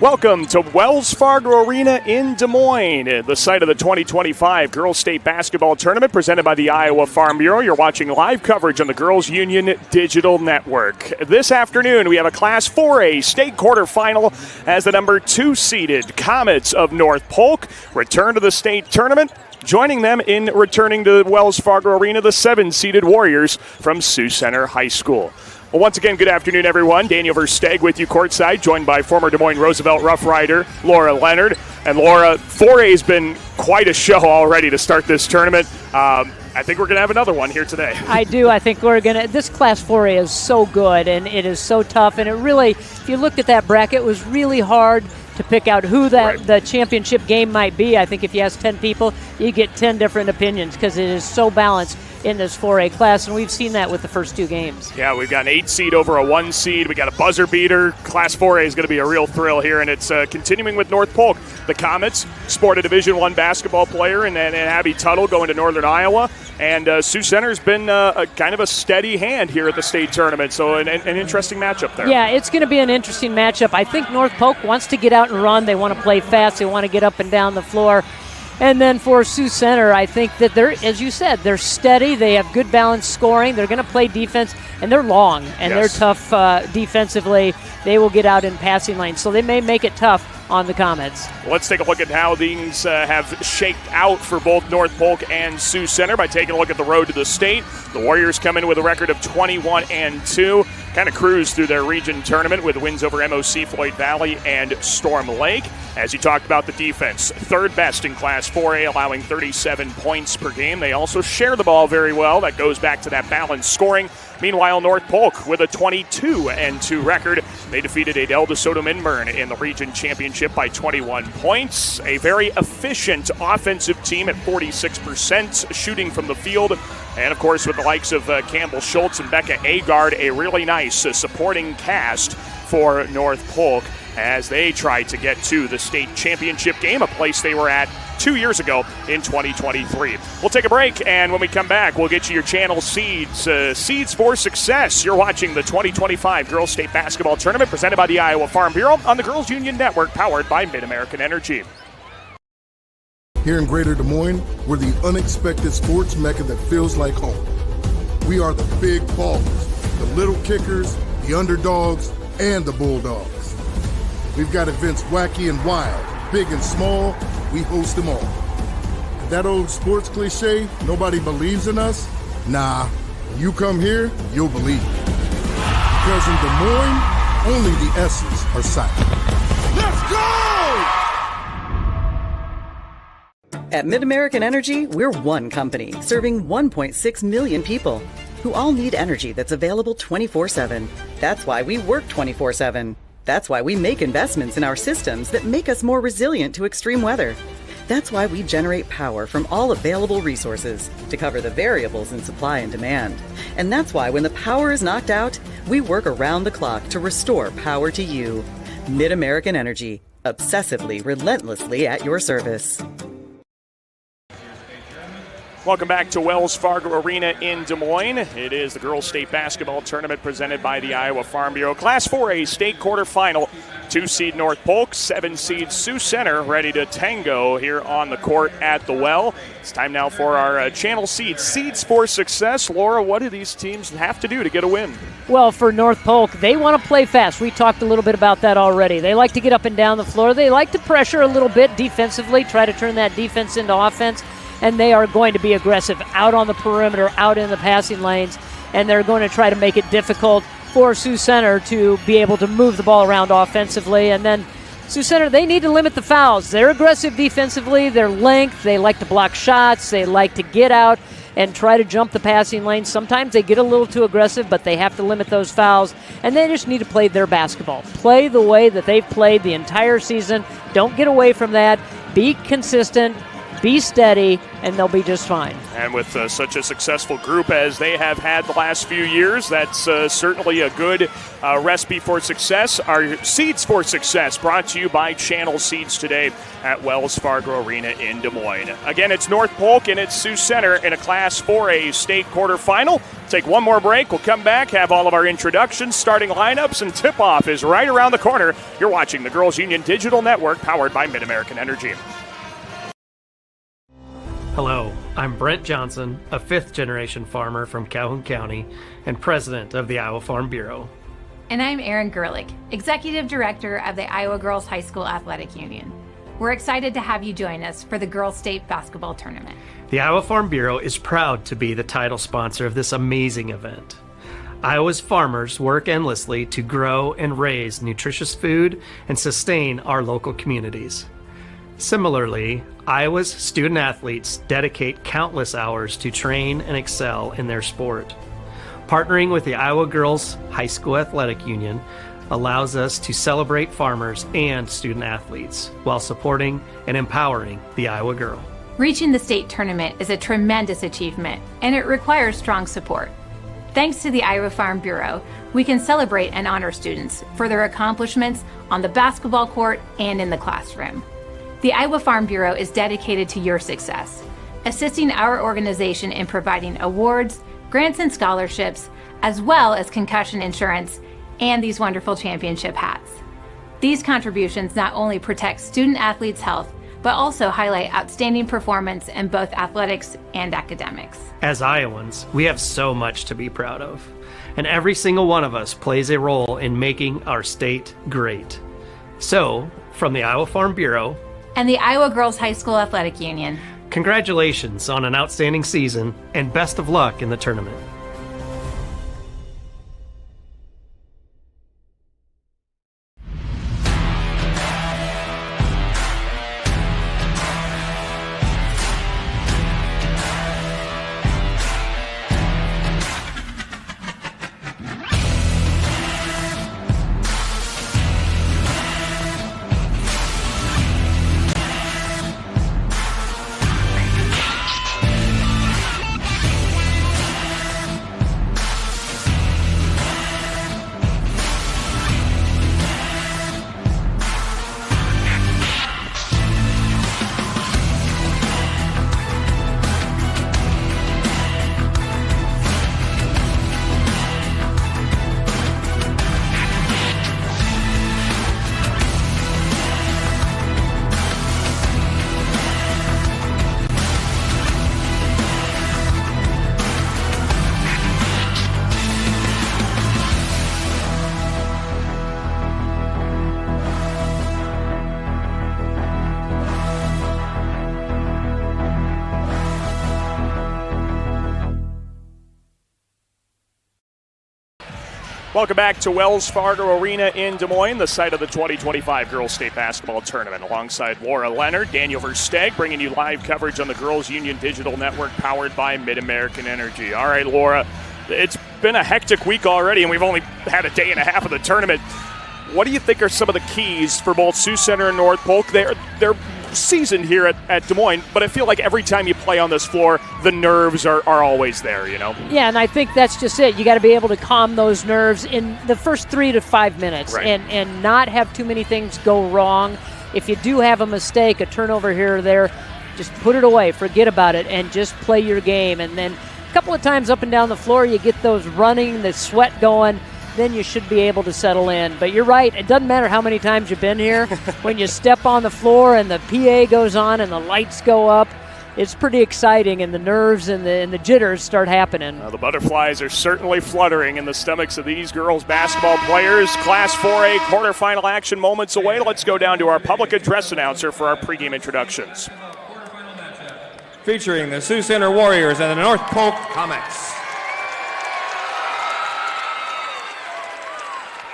Welcome to Wells Fargo Arena in Des Moines, the site of the 2025 Girls State Basketball Tournament presented by the Iowa Farm Bureau. You're watching live coverage on the Girls Union Digital Network. This afternoon, we have a Class 4A state quarterfinal as the number 2 seeded Comets of North Polk return to the state tournament. Joining them in returning to Wells Fargo Arena, the 7-seeded Warriors from Sioux Center High School. Well, once again, good afternoon, everyone. Daniel Versteeg with you courtside, joined by former Des Moines Roosevelt Rough Rider Laura Leonard. And Laura, 4A has been quite a show already to start this tournament. I think we're going to have another one here today. I do. I think we're going to. This Class 4A is so good, and it is so tough. And it really, if you looked at that bracket, it was really hard to pick out who the championship game might be. I think if you ask 10 people, you get 10 different opinions because it is so balanced in this 4A class, and we've seen that with the first 2 games. Yeah, we've got an 8 seed over a 1 seed. We got a buzzer beater. Class 4A is going to be a real thrill here, and it's continuing with North Polk. The Comets sport a Division I basketball player, and Abby Tuttle going to Northern Iowa. And Sioux Center's been a kind of a steady hand here at the state tournament, so an interesting matchup there. Yeah, it's going to be an interesting matchup. I think North Polk wants to get out and run. They want to play fast. They want to get up and down the floor. And then for Sioux Center, I think that they're, as you said, they're steady. They have good balanced scoring. They're going to play defense, and they're long, and they're tough defensively. They will get out in passing lanes, so they may make it tough on the Comets. Let's take a look at how things have shaked out for both North Polk and Sioux Center by taking a look at the road to the state. The Warriors come in with a record of 21-2, kind of cruise through their region tournament with wins over MOC, Floyd Valley, and Storm Lake. As you talked about the defense, third best in Class 4A, allowing 37 points per game. They also share the ball very well. That goes back to that balanced scoring. Meanwhile, North Polk with a 22-2 record. They defeated Adel DeSoto Minburn in the region championship by 21 points. A very efficient offensive team at 46% shooting from the field. And, of course, with the likes of Campbell Schultz and Becca Agard, a really nice supporting cast for North Polk as they try to get to the state championship game, a place they were at 2 years ago in 2023. We'll take a break, and when we come back, we'll get you your channel seeds. Seeds for Success. You're watching the 2025 Girls State Basketball Tournament presented by the Iowa Farm Bureau on the Girls Union Network, powered by Mid-American Energy. Here in Greater Des Moines, we're the unexpected sports mecca that feels like home. We are the big ballers, the little kickers, the underdogs, and the bulldogs. We've got events wacky and wild, big and small, we host them all. And that old sports cliche, nobody believes in us? Nah, when you come here, you'll believe it. Because in Des Moines, only the S's are silent. Let's go! At Mid-American Energy, we're one company serving 1.6 million people who all need energy that's available 24/7. That's why we work 24/7. That's why we make investments in our systems that make us more resilient to extreme weather. That's why we generate power from all available resources to cover the variables in supply and demand. And that's why when the power is knocked out, we work around the clock to restore power to you. Mid-American Energy, obsessively, relentlessly at your service. Welcome back to Wells Fargo Arena in Des Moines. It is the Girls State Basketball Tournament presented by the Iowa Farm Bureau. Class 4A state quarterfinal. 2-seed North Polk, 7-seed Sioux Center ready to tango here on the court at the Well. It's time now for our channel seeds. Seeds for Success. Laura, what do these teams have to do to get a win? Well, for North Polk, they want to play fast. We talked a little bit about that already. They like to get up and down the floor. They like to pressure a little bit defensively, try to turn that defense into offense. And they are going to be aggressive out on the perimeter, out in the passing lanes, and they're going to try to make it difficult for Sioux Center to be able to move the ball around offensively. And then Sioux Center, they need to limit the fouls. They're aggressive defensively. Their length, they like to block shots. They like to get out and try to jump the passing lanes. Sometimes they get a little too aggressive, but they have to limit those fouls. And they just need to play their basketball. Play the way that they've played the entire season. Don't get away from that. Be consistent. Be steady, and they'll be just fine. And with such a successful group as they have had the last few years, that's certainly a good recipe for success. Our Seeds for Success brought to you by Channel Seeds today at Wells Fargo Arena in Des Moines. Again, it's North Polk and it's Sioux Center in a Class 4A state quarterfinal. Take one more break. We'll come back, have all of our introductions, starting lineups, and tip-off is right around the corner. You're watching the Girls Union Digital Network, powered by Mid-American Energy. Hello, I'm Brent Johnson, a fifth-generation farmer from Calhoun County and president of the Iowa Farm Bureau. And I'm Erin Gerlich, executive director of the Iowa Girls High School Athletic Union. We're excited to have you join us for the Girls State Basketball Tournament. The Iowa Farm Bureau is proud to be the title sponsor of this amazing event. Iowa's farmers work endlessly to grow and raise nutritious food and sustain our local communities. Similarly, Iowa's student athletes dedicate countless hours to train and excel in their sport. Partnering with the Iowa Girls High School Athletic Union allows us to celebrate farmers and student athletes while supporting and empowering the Iowa girl. Reaching the state tournament is a tremendous achievement, and it requires strong support. Thanks to the Iowa Farm Bureau, we can celebrate and honor students for their accomplishments on the basketball court and in the classroom. The Iowa Farm Bureau is dedicated to your success, assisting our organization in providing awards, grants and scholarships, as well as concussion insurance and these wonderful championship hats. These contributions not only protect student athletes' health, but also highlight outstanding performance in both athletics and academics. As Iowans, we have so much to be proud of, and every single one of us plays a role in making our state great. So, from the Iowa Farm Bureau and the Iowa Girls High School Athletic Union, congratulations on an outstanding season and best of luck in the tournament. Welcome back to Wells Fargo Arena in Des Moines, the site of the 2025 Girls State Basketball Tournament. Alongside Laura Leonard, Daniel Versteg, bringing you live coverage on the Girls Union Digital Network, powered by Mid-American Energy. All right, Laura, it's been a hectic week already, and we've only had a day and a half of the tournament. What do you think are some of the keys for both Sioux Center and North Polk? They're seasoned here at Des Moines, but I feel like every time you play on this floor, the nerves are always there, you know? Yeah, and I think that's just it. You got to be able to calm those nerves in the first 3 to 5 minutes, right, and not have too many things go wrong. If you do have a mistake, a turnover here or there, just put it away, forget about it, and just play your game. And then a couple of times up and down the floor, you get those running, the sweat going, then you should be able to settle in. But you're right, it doesn't matter how many times you've been here. When you step on the floor and the PA goes on and the lights go up, it's pretty exciting, and the nerves and the jitters start happening. The butterflies are certainly fluttering in the stomachs of these girls basketball players. Class 4A quarterfinal action moments away. Let's go down to our public address announcer for our pregame introductions. Featuring the Sioux Center Warriors and the North Polk Comets.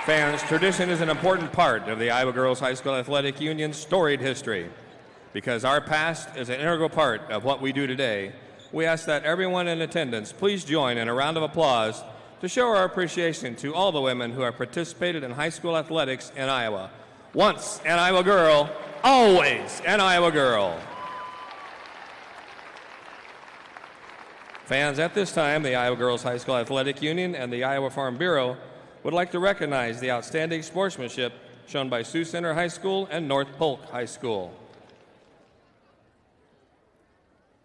Fans, tradition is an important part of the Iowa Girls High School Athletic Union's storied history. Because our past is an integral part of what we do today, we ask that everyone in attendance please join in a round of applause to show our appreciation to all the women who have participated in high school athletics in Iowa. Once an Iowa girl, always an Iowa girl. Fans, at this time, the Iowa Girls High School Athletic Union and the Iowa Farm Bureau would like to recognize the outstanding sportsmanship shown by Sioux Center High School and North Polk High School.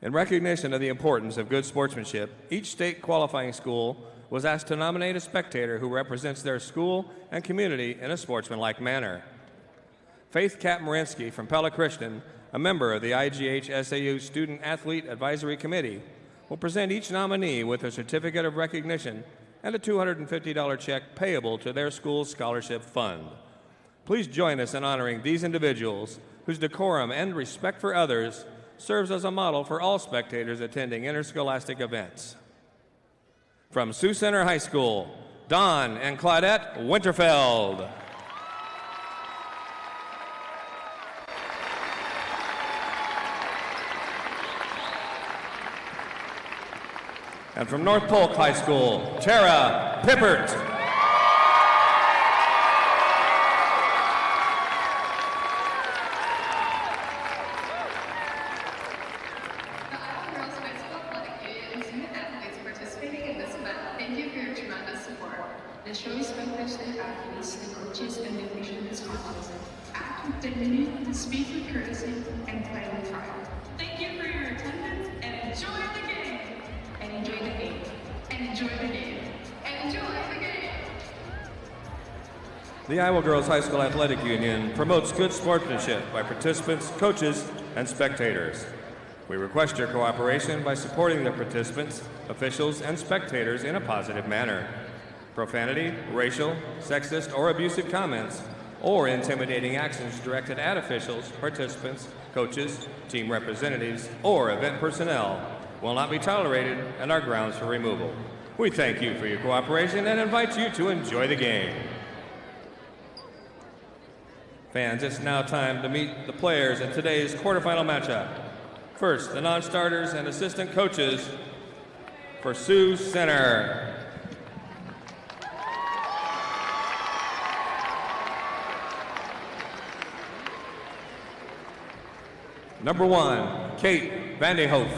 In recognition of the importance of good sportsmanship, each state qualifying school was asked to nominate a spectator who represents their school and community in a sportsmanlike manner. Faith Kapmarinsky from Pella Christian, a member of the IGHSAU Student Athlete Advisory Committee, will present each nominee with a certificate of recognition and a $250 check payable to their school's scholarship fund. Please join us in honoring these individuals whose decorum and respect for others serves as a model for all spectators attending interscholastic events. From Sioux Center High School, Don and Claudette Winterfeld. And from North Polk High School, Tara Pippert. Speak with courtesy and play with pride. Thank you for your attendance and enjoy the game. And enjoy the game. And enjoy the game. And enjoy the game. The Iowa Girls High School Athletic Union promotes good sportsmanship by participants, coaches, and spectators. We request your cooperation by supporting the participants, officials, and spectators in a positive manner. Profanity, racial, sexist, or abusive comments or intimidating actions directed at officials, participants, coaches, team representatives, or event personnel will not be tolerated and are grounds for removal. We thank you for your cooperation and invite you to enjoy the game. Fans, it's now time to meet the players in today's quarterfinal matchup. First, the non-starters and assistant coaches for Sioux Center. Number 1, Kate Vandehoef.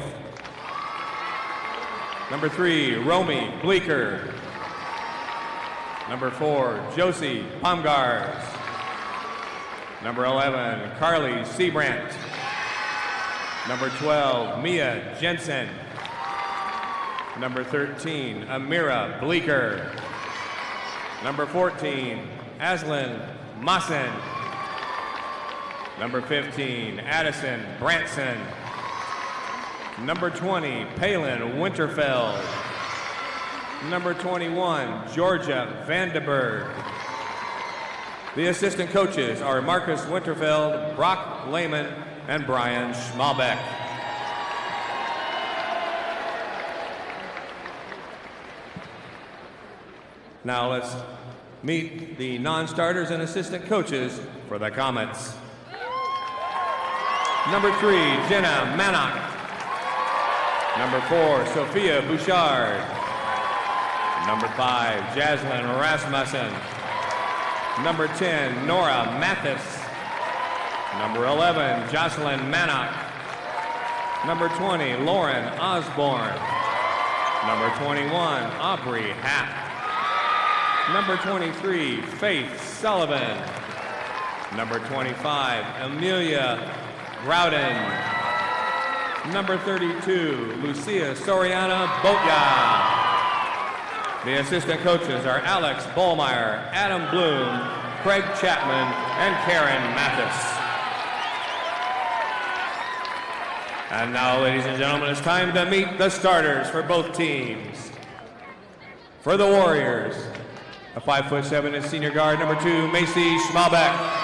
Number 3, Romy Bleeker. Number 4, Josie Palmgars. Number 11, Carly Seabrandt. Number 12, Mia Jensen. Number 13, Amira Bleeker. Number 14, Aslan Maassen. Number 15, Addison Branson. Number 20, Palin Winterfeld. Number 21, Georgia Vandenberg. The assistant coaches are Marcus Winterfeld, Brock Lehman, and Brian Schmalbeck. Now let's meet the non-starters and assistant coaches for the Comets. Number 3, Jenna Mannock. Number 4, Sophia Bouchard. Number 5, Jaslyn Rasmussen. Number 10, Nora Mathis. Number 11, Jocelyn Mannock. Number 20, Lauren Osborne. Number 21, Aubrey Happ. Number 23, Faith Sullivan. Number 25, Amelia Grouden. Number 32, Lucia Soriana Botya. The assistant coaches are Alex Bollmeyer, Adam Bloom, Craig Chapman, and Karen Mathis. And now, ladies and gentlemen, it's time to meet the starters for both teams. For the Warriors, a 5'7" and senior guard, number 2, Macy Schmalbeck.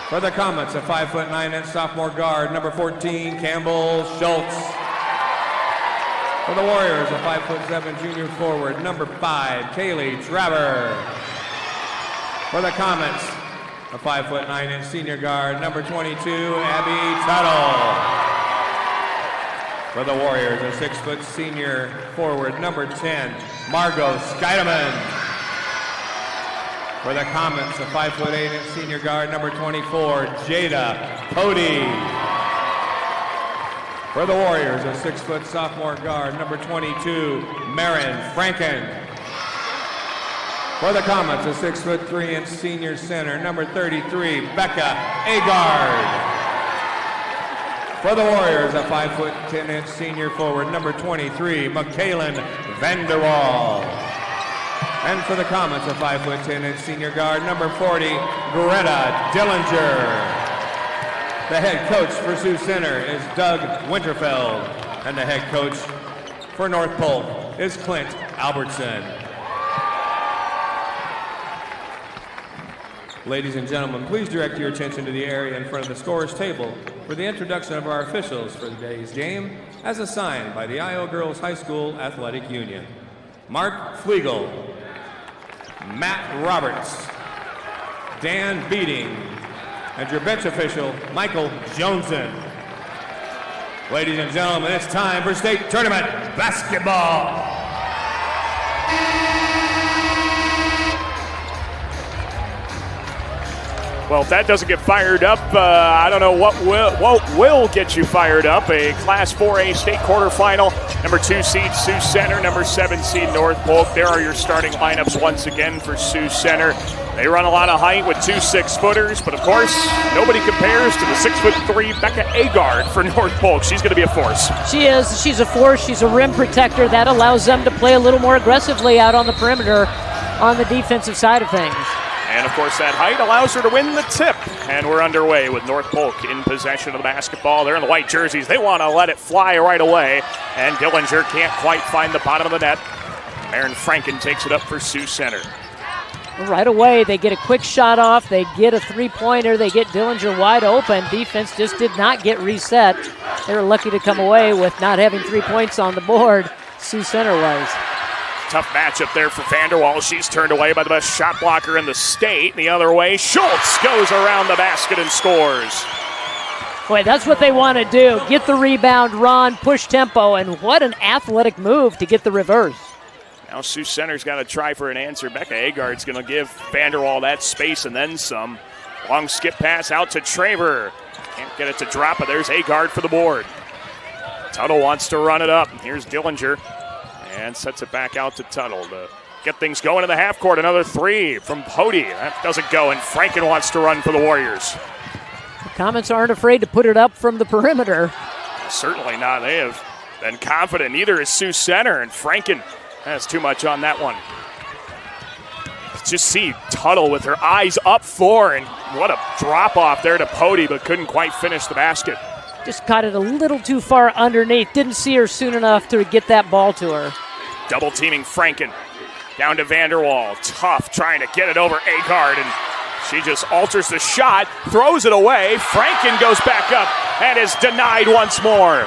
For the Comets, a 5'9" and sophomore guard, number 14, Campbell Schultz. For the Warriors, a 5'7" junior forward, number 5, Kaylee Traver. For the Comets, a 5'9" and senior guard, number 22, Abby Tuttle. For the Warriors, a 6' senior forward, number 10, Margot Scheidemann. For the Comets, a 5'8" and senior guard, number 24, Jada Cody. For the Warriors, a 6' sophomore guard, number 22, Marin Franken. For the Comets, a 6'3" and senior center, number 33, Becca Agard. For the Warriors, a 5'10" senior forward, number 23, McKaylin Vanderwall. And for the Comets, a 5'10" senior guard, number 40, Greta Dillinger. The head coach for Sioux Center is Doug Winterfeld. And the head coach for North Polk is Clint Albertson. Ladies and gentlemen, please direct your attention to the area in front of the scorer's table for the introduction of our officials for today's game, as assigned by the Iowa Girls High School Athletic Union. Mark Flegel, Matt Roberts, Dan Beating, and your bench official, Michael Johnson. Ladies and gentlemen, it's time for state tournament basketball. Well, if that doesn't get fired up, I don't know what will get you fired up. A Class 4A state quarterfinal. Number 2 seed Sioux Center, number 7 seed North Polk. There are your starting lineups once again for Sioux Center. They run a lot of height with 2 6-footers, but of course, nobody compares to the 6'3" Becca Agard for North Polk. She's going to be a force. She is. She's a force. She's a rim protector. That allows them to play a little more aggressively out on the perimeter on the defensive side of things. And, of course, that height allows her to win the tip. And we're underway with North Polk in possession of the basketball. They're in the white jerseys. They want to let it fly right away. And Dillinger can't quite find the bottom of the net. Aaron Franken takes it up for Sioux Center. Right away, they get a quick shot off. They get a three-pointer. They get Dillinger wide open. Defense just did not get reset. They were lucky to come away with not having 3 points on the board. Sioux Center was. Tough matchup there for Vanderwall. She's turned away by the best shot blocker in the state. The other way, Schultz goes around the basket and scores. Boy, that's what they want to do. Get the rebound, run, push tempo, and what an athletic move to get the reverse. Now Sioux Center's got to try for an answer. Becca Agard's going to give Vanderwall that space and then some. Long skip pass out to Traver. Can't get it to drop, but there's Agard for the board. Tuttle wants to run it up. Here's Dillinger. And sets it back out to Tuttle to get things going in the half court. Another 3 from Pody. That doesn't go, and Franken wants to run for the Warriors. The Comets aren't afraid to put it up from the perimeter. Certainly not. They have been confident. Neither is Sioux Center, and Franken has too much on that one. Just see Tuttle with her eyes up for, and what a drop off there to Pody, but couldn't quite finish the basket. Just caught it a little too far underneath. Didn't see her soon enough to get that ball to her. Double teaming Franken. Down to Vanderwall. Tough trying to get it over Agard, and she just alters the shot, throws it away. Franken goes back up and is denied once more.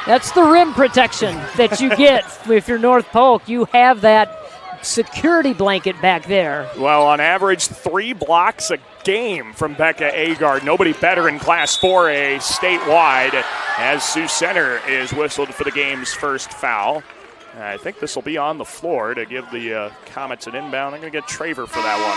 That's the rim protection that you get if you're North Polk. You have that security blanket back there. Well, on average, 3 blocks a game from Becca Agard. Nobody better in Class 4A statewide, as Sioux Center is whistled for the game's first foul. I think this will be on the floor to give the Comets an inbound. I'm going to get Traver for that one.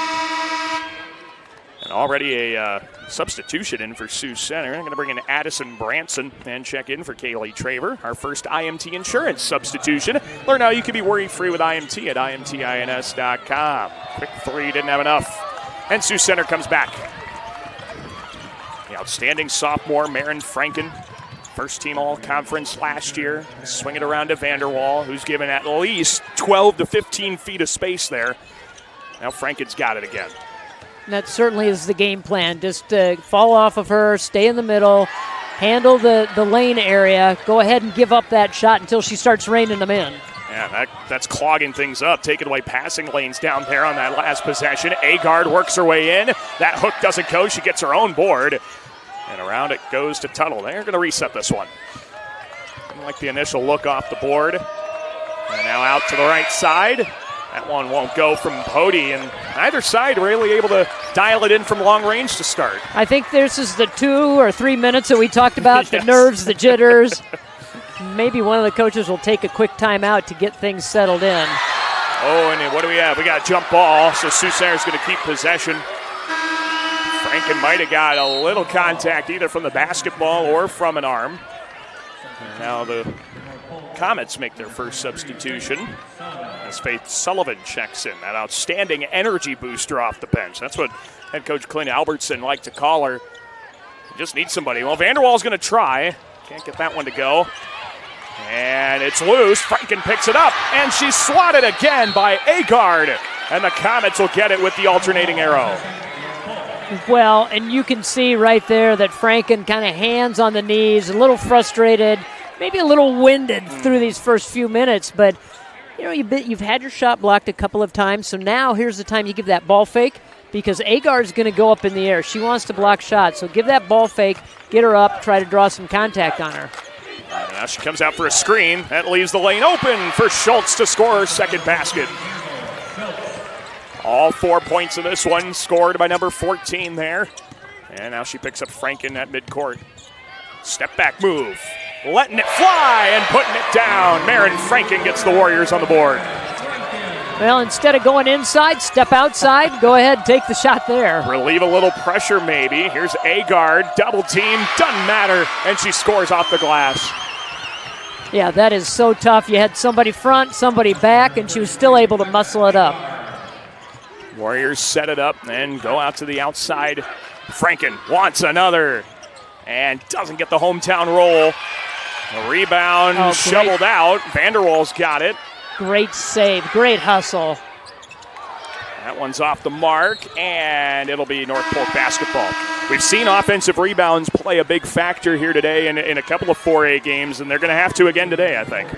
And already a substitution in for Sioux Center. I'm going to bring in Addison Branson and check in for Kaylee Traver, our first IMT insurance substitution. Learn how you can be worry-free with IMT at imtins.com. Quick 3, didn't have enough. And Sioux Center comes back. The outstanding sophomore, Maren Franken, first team all-conference last year. Swing it around to Vanderwall, who's given at least 12 to 15 feet of space there. Now Franken's got it again. And that certainly is the game plan. Just fall off of her, stay in the middle, handle the lane area, go ahead and give up that shot until she starts raining them in. Yeah, that's clogging things up, taking away passing lanes down there on that last possession. Agard works her way in. That hook doesn't go. She gets her own board. And around it goes to Tuttle. They're going to reset this one. Didn't like the initial look off the board. And now out to the right side. That one won't go from Pody, and either side really able to dial it in from long range to start. I think this is the 2 or 3 minutes that we talked about, Yes. the nerves, the jitters. Maybe one of the coaches will take a quick timeout to get things settled in. Oh, and what do we have? We got a jump ball, so Sioux Center's going to keep possession. Franken might have got a little contact either from the basketball or from an arm. And now the Comets make their first substitution as Faith Sullivan checks in, that outstanding energy booster off the bench. That's what head coach Clint Albertson liked to call her. Just need somebody. Well, Vanderwall's going to try. Can't get that one to go. And it's loose. Franken picks it up, and she's swatted again by Agard. And the Comets will get it with the alternating arrow. Well, and you can see right there that Franken kind of hands on the knees, a little frustrated, maybe a little winded through these first few minutes. But, you know, you've had your shot blocked a couple of times, so now here's the time you give that ball fake because Agard's going to go up in the air. She wants to block shots, so give that ball fake, get her up, try to draw some contact on her. And now she comes out for a screen. That leaves the lane open for Schultz to score her second basket. All 4 points in this one scored by number 14 there. And now she picks up Franken at midcourt. Step back move. Letting it fly and putting it down. Marin Franken gets the Warriors on the board. Well, instead of going inside, step outside. Go ahead, take the shot there. Relieve a little pressure maybe. Here's Agard, double team, doesn't matter. And she scores off the glass. Yeah, that is so tough. You had somebody front, somebody back, and she was still able to muscle it up. Warriors set it up and go out to the outside. Franken wants another and doesn't get the hometown roll. The rebound shoveled out. Vanderwall's got it. Great save, great hustle. That one's off the mark, and it'll be North Polk basketball. We've seen offensive rebounds play a big factor here today in a couple of 4A games, and they're going to have to again today, I think.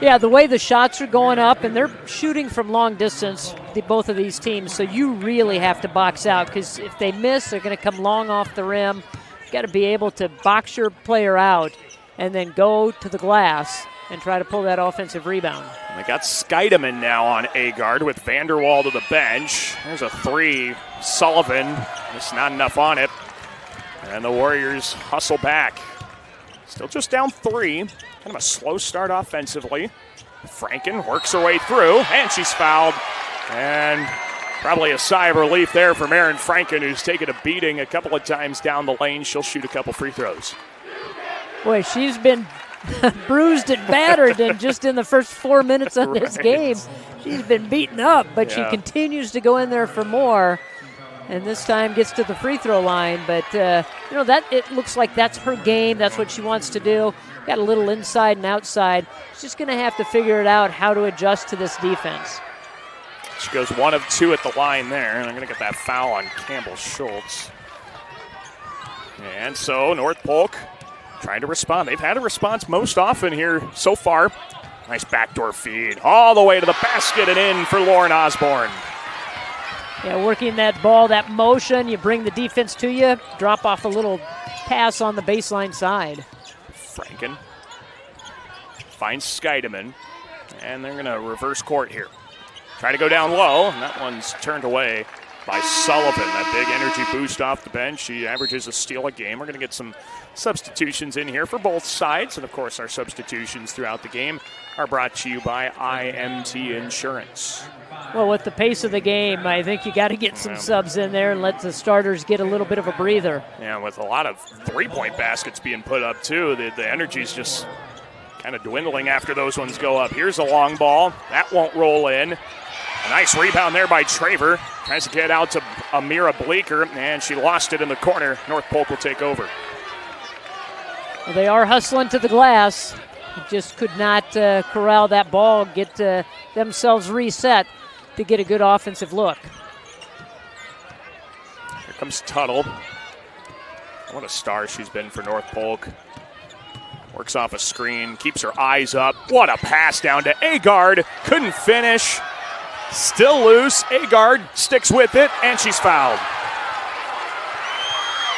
Yeah, the way the shots are going up, and they're shooting from long distance, both of these teams, so you really have to box out because if they miss, they're going to come long off the rim. You've got to be able to box your player out and then go to the glass and try to pull that offensive rebound. And they got Skeideman now on Agard with Vanderwall to the bench. There's a three. Sullivan, just not enough on it. And the Warriors hustle back. Still just down 3. Kind of a slow start offensively. Franken works her way through, and she's fouled. And probably a sigh of relief there for Marin Franken, who's taken a beating a couple of times down the lane. She'll shoot a couple free throws. Boy, she's been bruised and battered and just in the first 4 minutes of this game. She's been beaten up, but she continues to go in there for more. And this time gets to the free throw line. But, that it looks like that's her game. That's what she wants to do. Got a little inside and outside. She's just going to have to figure it out how to adjust to this defense. She goes 1 of 2 at the line there, and I'm going to get that foul on Campbell Schultz. And so North Polk trying to respond. They've had a response most often here so far. Nice backdoor feed all the way to the basket and in for Lauren Osborne. Yeah, working that ball, that motion, you bring the defense to you, drop off a little pass on the baseline side. Franken finds Skeideman, and they're going to reverse court here. Try to go down low, and that one's turned away by Sullivan. That big energy boost off the bench. She averages a steal a game. We're going to get some substitutions in here for both sides, and of course our substitutions throughout the game are brought to you by IMT Insurance. Well, with the pace of the game, I think you got to get some subs in there and let the starters get a little bit of a breather. Yeah, with a lot of three-point baskets being put up, too, the energy's just kind of dwindling after those ones go up. Here's a long ball. That won't roll in. A nice rebound there by Traver. Tries to get out to Amira Bleeker, and she lost it in the corner. North Polk will take over. Well, they are hustling to the glass. Just could not corral that ball, get themselves reset to get a good offensive look. Here comes Tuttle. What a star she's been for North Polk. Works off a screen, keeps her eyes up. What a pass down to Agard. Couldn't finish. Still loose. Agard sticks with it, and she's fouled.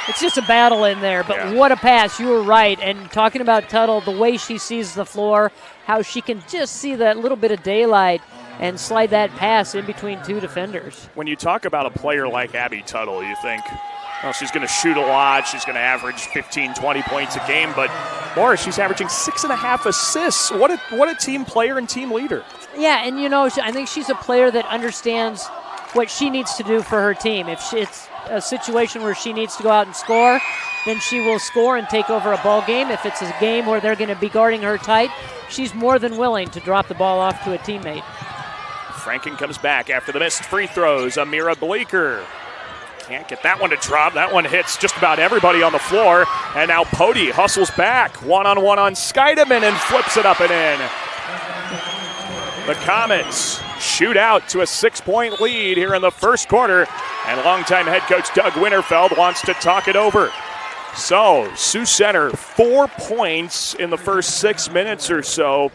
It's just a battle in there, but what a pass. You were right. And talking about Tuttle, the way she sees the floor, how she can just see that little bit of daylight and slide that pass in between two defenders. When you talk about a player like Abby Tuttle, you think, well, she's going to shoot a lot. She's going to average 15, 20 points a game. But Morris, she's averaging 6.5 assists. What a team player and team leader. Yeah, and I think she's a player that understands what she needs to do for her team. If it's a situation where she needs to go out and score, then she will score and take over a ball game. If it's a game where they're going to be guarding her tight, she's more than willing to drop the ball off to a teammate. Franken comes back after the missed free throws. Amira Bleeker Can't get that one to drop. That one hits just about everybody on the floor. And now Pody hustles back. One-on-one on Scheidemann and flips it up and in. The Comets shoot out to a 6-point lead here in the first quarter. And longtime head coach Doug Winterfeld wants to talk it over. So, Sioux Center, 4 points in the first 6 minutes or so.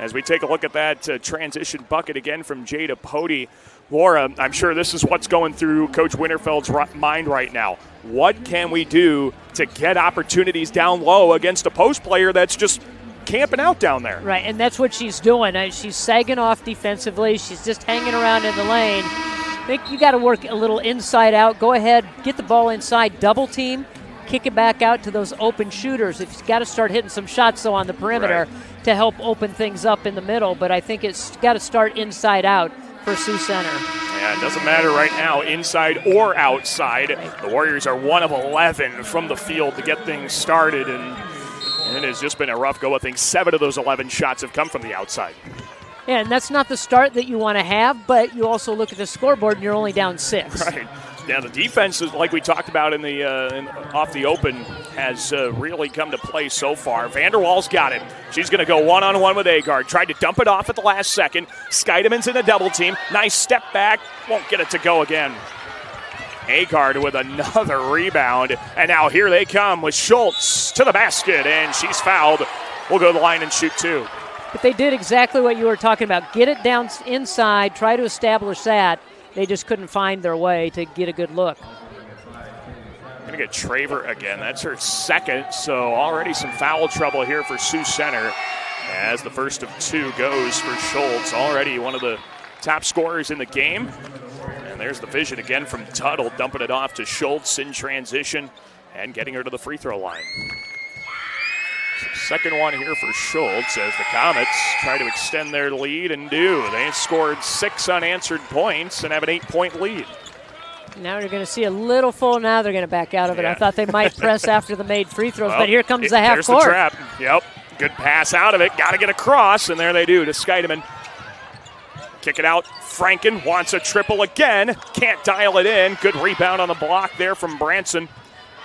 As we take a look at that transition bucket again from Jada Pody. Laura, I'm sure this is what's going through Coach Winterfeld's mind right now. What can we do to get opportunities down low against a post player that's just camping out down there? Right, and that's what she's doing. She's sagging off defensively. She's just hanging around in the lane. I think you got to work a little inside out. Go ahead, get the ball inside, double team, kick it back out to those open shooters. If you've got to start hitting some shots, though, on the perimeter to help open things up in the middle. But I think it's got to start inside out for Sioux Center. Yeah, it doesn't matter right now, inside or outside. The Warriors are 1 of 11 from the field to get things started, and it has just been a rough go. I think 7 of those 11 shots have come from the outside. Yeah, and that's not the start that you want to have, but you also look at the scoreboard and you're only down 6. Right. Yeah, the defense, is, like we talked about in the off the open, has really come to play so far. Vanderwaal's got it. She's going to go one-on-one with Agard. Tried to dump it off at the last second. Scheidemann's in a double team. Nice step back. Won't get it to go again. Agard with another rebound. And now here they come with Schultz to the basket, and she's fouled. We'll go to the line and shoot 2. But they did exactly what you were talking about. Get it down inside, try to establish that. They just couldn't find their way to get a good look. Going to get Traver again. That's her second, so already some foul trouble here for Sioux Center as the first of 2 goes for Schultz, already one of the top scorers in the game. And there's the vision again from Tuttle, dumping it off to Schultz in transition and getting her to the free throw line. Second one here for Schultz as the Comets try to extend their lead and do. They scored 6 unanswered points and have an 8-point lead. Now you're going to see a little full. Now they're going to back out of it. I thought they might press after the made free throws, but here comes the half court. There's the trap. Yep. Good pass out of it. Got to get across, and there they do to Scheidemann. Kick it out. Franken wants a triple again. Can't dial it in. Good rebound on the block there from Branson.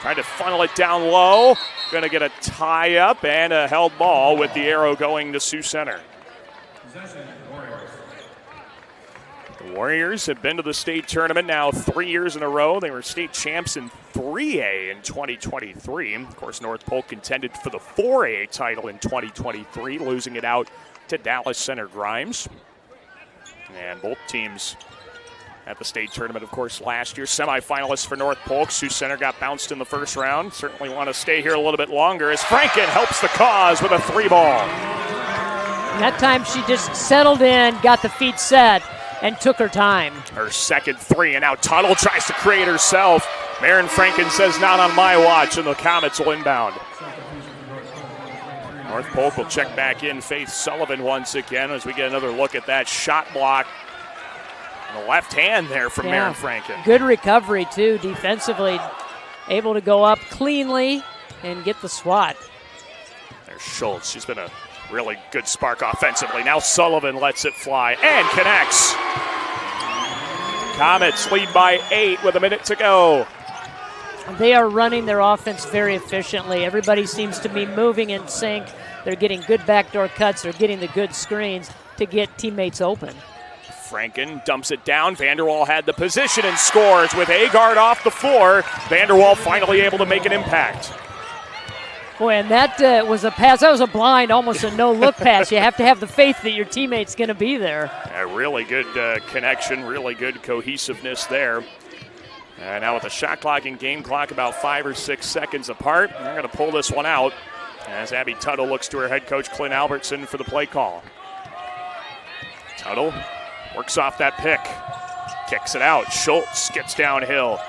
Trying to funnel it down low. Going to get a tie-up and a held ball with the arrow going to Sioux Center. The Warriors have been to the state tournament now 3 years in a row. They were state champs in 3A in 2023. Of course, North Polk contended for the 4A title in 2023, losing it out to Dallas Center Grimes. And both teams at the state tournament, of course, last year. Semifinalists for North Polk. Sioux Center got bounced in the first round. Certainly want to stay here a little bit longer as Franken helps the cause with a 3-ball. And that time she just settled in, got the feet set, and took her time. Her second 3, and now Tuttle tries to create herself. Maren Franken says, not on my watch, and the Comets will inbound. North Polk will check back in. Faith Sullivan once again as we get another look at that shot block. And the left hand there from Maren Franken. Good recovery, too, defensively. Able to go up cleanly and get the swat. There's Schultz. She's been a really good spark offensively. Now Sullivan lets it fly and connects. Comets lead by 8 with a minute to go. They are running their offense very efficiently. Everybody seems to be moving in sync. They're getting good backdoor cuts. They're getting the good screens to get teammates open. Franken dumps it down. Vanderwaal had the position and scores with Agard off the floor. Vanderwaal finally able to make an impact. Boy, and that was a pass. That was a blind, almost a no-look pass. You have to have the faith that your teammate's going to be there. A really good connection, really good cohesiveness there. And now with the shot clock and game clock about 5 or 6 seconds apart, they're going to pull this one out as Abby Tuttle looks to her head coach, Clint Albertson, for the play call. Tuttle works off that pick, kicks it out. Schultz gets downhill.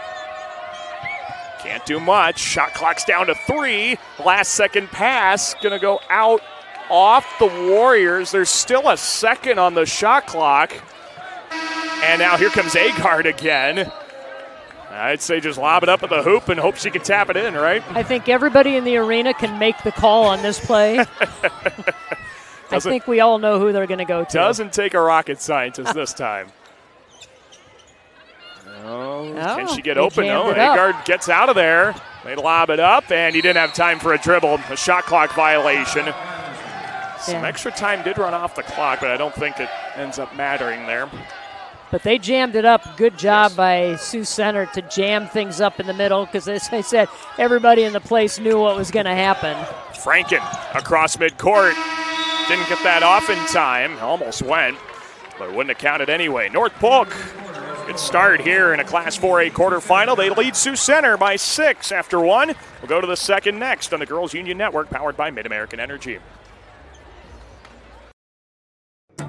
Can't do much. Shot clock's down to 3. Last second pass, going to go out off the Warriors. There's still a second on the shot clock. And now here comes Agard again. I'd say just lob it up at the hoop and hope she can tap it in, right? I think everybody in the arena can make the call on this play. I think we all know who they're going to go to. Doesn't take a rocket scientist this time. Can she get open? No, jammed it up. Agard gets out of there. They lob it up, and he didn't have time for a dribble. A shot clock violation. Some extra time did run off the clock, but I don't think it ends up mattering there. But they jammed it up. Good job by Sioux Center to jam things up in the middle because, as I said, everybody in the place knew what was going to happen. Franken across midcourt. Didn't get that off in time. Almost went, but it wouldn't have counted anyway. North Polk, good start here in a Class 4A quarterfinal. They lead Sioux Center by 6 after 1. We'll go to the second next on the Girls Union Network, powered by Mid-American Energy.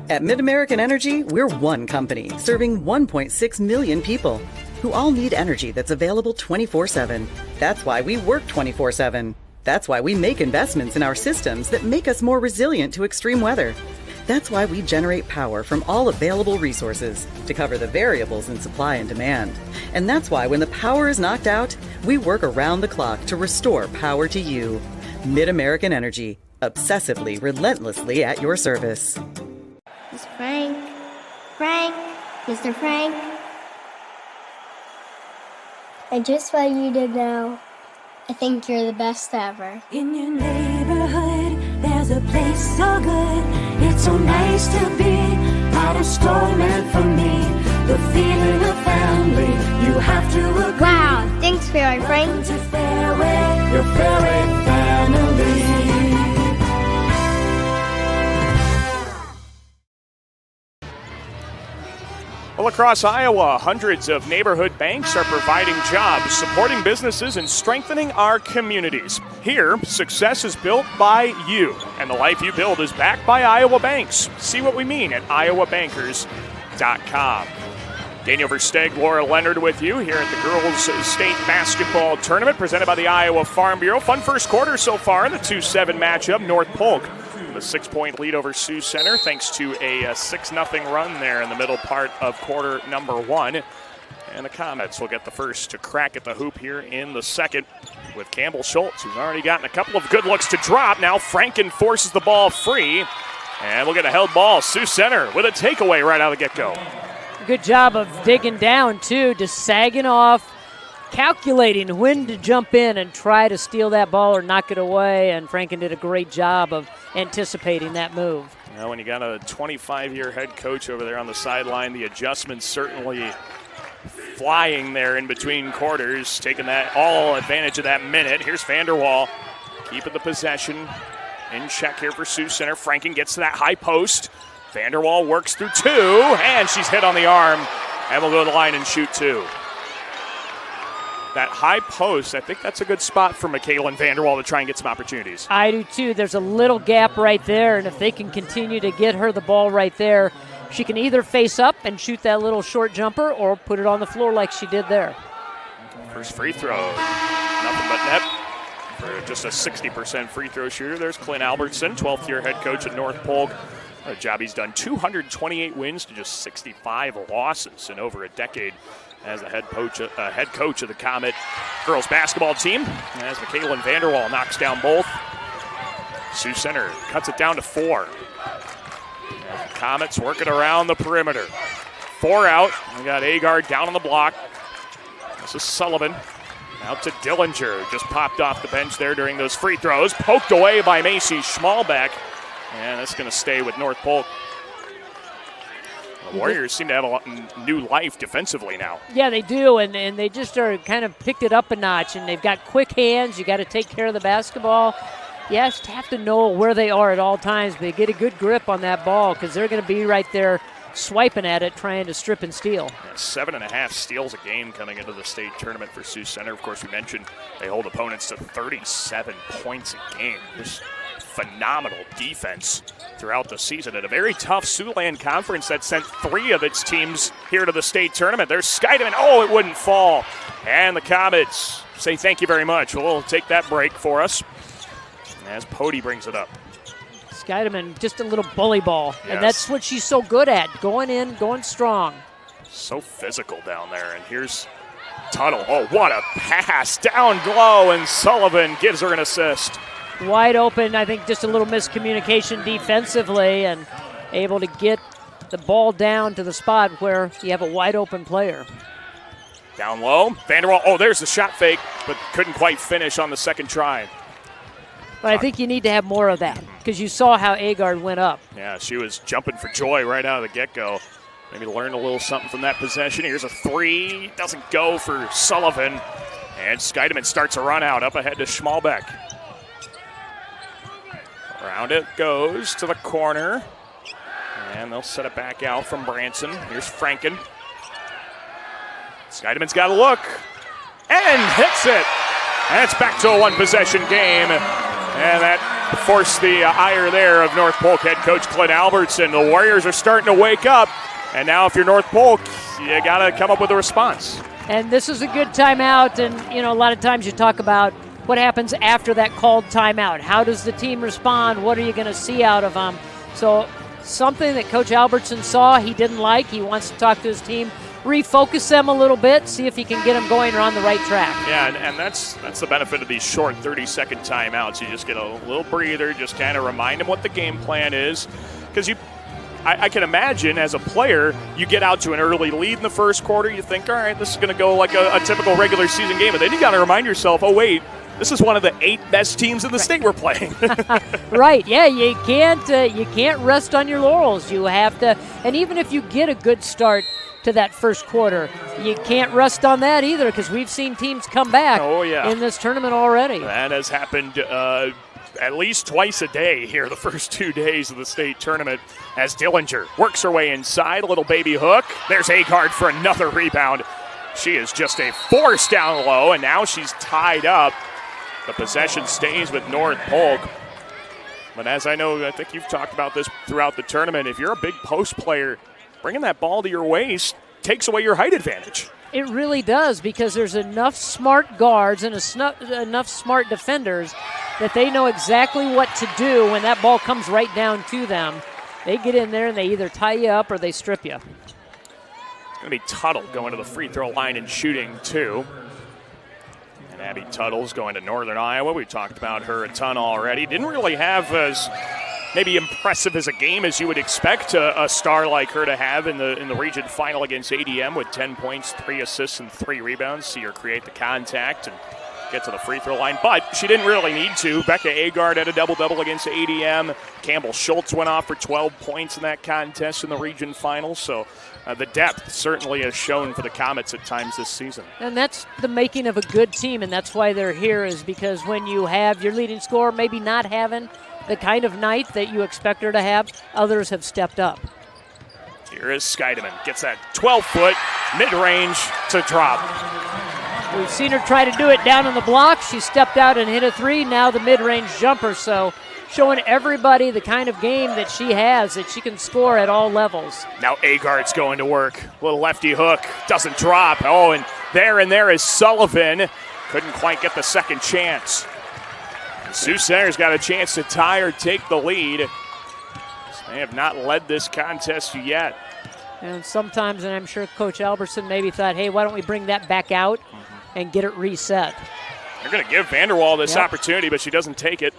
At Mid-American Energy, we're one company serving 1.6 million people who all need energy that's available 24/7. That's why we work 24/7. That's why we make investments in our systems that make us more resilient to extreme weather. That's why we generate power from all available resources to cover the variables in supply and demand. And that's why when the power is knocked out, we work around the clock to restore power to you. Mid-American Energy, obsessively, relentlessly at your service. It's Frank. Frank. Mr. Frank. And just what you did now, I think you're the best ever. In your neighborhood, there's a place so good. It's so nice to be at a store meant for me. The feeling of family, you have to agree. Wow, thanks, Fairway Frank. Welcome to Fairway, your Fairway family. Well, across Iowa, hundreds of neighborhood banks are providing jobs, supporting businesses, and strengthening our communities. Here, success is built by you, and the life you build is backed by Iowa banks. See what we mean at iowabankers.com. Daniel Versteeg, Laura Leonard with you here at the Girls State Basketball Tournament presented by the Iowa Farm Bureau. Fun first quarter so far in the 2-7 matchup. North Polk with a 6-point lead over Sioux Center thanks to a 6-0 run there in the middle part of quarter number 1. And the Comets will get the first to crack at the hoop here in the second with Campbell Schultz, who's already gotten a couple of good looks to drop. Now Franken forces the ball free, and we'll get a held ball. Sioux Center with a takeaway right out of the get-go. Good job of digging down, too, just sagging off, calculating when to jump in and try to steal that ball or knock it away, and Franken did a great job of anticipating that move. Now, when you got a 25-year head coach over there on the sideline, the adjustments certainly flying there in between quarters, taking that all advantage of that minute. Here's Vanderwall keeping the possession in check here for Sioux Center. Franken gets to that high post. Vanderwall works through 2, and she's hit on the arm, and will go to the line and shoot 2. That high post, I think that's a good spot for Michaela Vanderwall to try and get some opportunities. I do too. There's a little gap right there, and if they can continue to get her the ball right there, she can either face up and shoot that little short jumper or put it on the floor like she did there. First free throw, nothing but net for just a 60% free throw shooter. There's Clint Albertson, 12th-year head coach at North Polk. A job he's done, 228 wins to just 65 losses in over a decade as the head coach of the Comet girls basketball team. As Michaela Vanderwall knocks down both. Sioux Center cuts it down to 4. As the Comets working around the perimeter. 4 out. We got Agard down on the block. This is Sullivan. Out to Dillinger. Just popped off the bench there during those free throws. Poked away by Macy Schmalbeck. And that's going to stay with North Polk. The Warriors seem to have a new life defensively now. Yeah, they do, and they just are kind of picked it up a notch, and they've got quick hands. You got to take care of the basketball. You just have to know where they are at all times, but get a good grip on that ball because they're going to be right there swiping at it, trying to strip and steal. Yeah, 7.5 steals a game coming into the state tournament for Sioux Center. Of course, we mentioned they hold opponents to 37 points a game. Just phenomenal defense throughout the season at a very tough Siouxland conference that sent 3 of its teams here to the state tournament. There's Skydeman. Oh, it wouldn't fall. And the Comets say thank you very much. We'll take that break for us as Pody brings it up. Skydeman, just a little bully ball. Yes. And that's what she's so good at, going in, going strong. So physical down there. And here's Tuttle. Oh, what a pass. Down low, and Sullivan gives her an assist. Wide open, I think just a little miscommunication defensively and able to get the ball down to the spot where you have a wide open player. Down low, Vanderwall. Oh, there's the shot fake, but couldn't quite finish on the second try. But I think you need to have more of that because you saw how Agard went up. Yeah, she was jumping for joy right out of the get-go. Maybe learn a little something from that possession. Here's a three. Doesn't go for Sullivan. And Scheidemann starts a run out up ahead to Schmalbeck. Around it goes to the corner. And they'll set it back out from Branson. Here's Franken. Scheidemann's got a look. And hits it. And it's back to a one-possession game. And that forced the ire there of North Polk head coach Clint Albertson. The Warriors are starting to wake up. And now if you're North Polk, you got to come up with a response. And this is a good timeout. And, a lot of times you talk about what happens after that called timeout. How does the team respond? What are you going to see out of them? So something that Coach Albertson saw he didn't like. He wants to talk to his team, refocus them a little bit, see if he can get them going or on the right track. Yeah, and that's the benefit of these short 30-second timeouts. You just get a little breather, just kind of remind them what the game plan is. Because I can imagine as a player, you get out to an early lead in the first quarter, you think, all right, this is going to go like a typical regular season game. But then you got to remind yourself, oh, wait, this is one of the 8 best teams in the state we're playing. Right, yeah, you can't rest on your laurels. You have to, and even if you get a good start to that first quarter, you can't rest on that either because we've seen teams come back in this tournament already. That has happened at least twice a day here the first 2 days of the state tournament as Dillinger works her way inside, a little baby hook. There's Agard for another rebound. She is just a force down low, and now she's tied up. The possession stays with North Polk. But as I think you've talked about this throughout the tournament, if you're a big post player, bringing that ball to your waist takes away your height advantage. It really does because there's enough smart guards and enough smart defenders that they know exactly what to do when that ball comes right down to them. They get in there and they either tie you up or they strip you. It's going to be Tuttle going to the free throw line and shooting too. And Abby Tuttle's going to Northern Iowa. We talked about her a ton already. Didn't really have as maybe impressive as a game as you would expect a star like her to have in the region final against ADM with 10 points, 3 assists, and 3 rebounds. See her create the contact and get to the free throw line, but she didn't really need to. Becca Agard had a double-double against ADM. Campbell Schultz went off for 12 points in that contest in the region final, so the depth certainly has shown for the Comets at times this season. And that's the making of a good team, and that's why they're here, is because when you have your leading scorer maybe not having the kind of night that you expect her to have, others have stepped up. Here is Scheidemann. Gets that 12-foot mid-range to drop. We've seen her try to do it down on the block. She stepped out and hit a 3. Now the mid-range jumper. So showing everybody the kind of game that she has, that she can score at all levels. Now Agard's going to work. Little lefty hook. Doesn't drop. Oh, and there is Sullivan. Couldn't quite get the second chance. Sioux Center's got a chance to tie or take the lead. They have not led this contest yet. And sometimes, and I'm sure Coach Albertson maybe thought, hey, why don't we bring that back out and get it reset? They're going to give Vanderwall this opportunity, but she doesn't take it.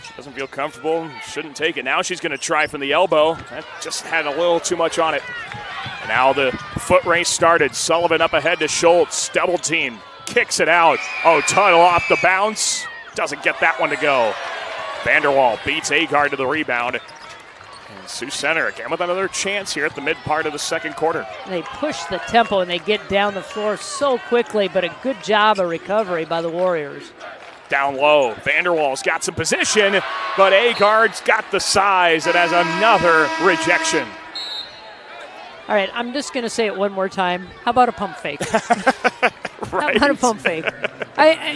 She doesn't feel comfortable, shouldn't take it. Now she's going to try from the elbow. That just had a little too much on it. And now the foot race started. Sullivan up ahead to Schultz. Double team. Kicks it out. Oh, Tuttle off the bounce. Doesn't get that one to go. Vanderwall beats Agard to the rebound. And Sioux Center again with another chance here at the mid part of the second quarter. They push the tempo and they get down the floor so quickly, but a good job of recovery by the Warriors. Down low, Vanderwall's got some position, but Agard's got the size. It has another rejection. All right, I'm just going to say it one more time. How about a pump fake? Right. How about a pump fake?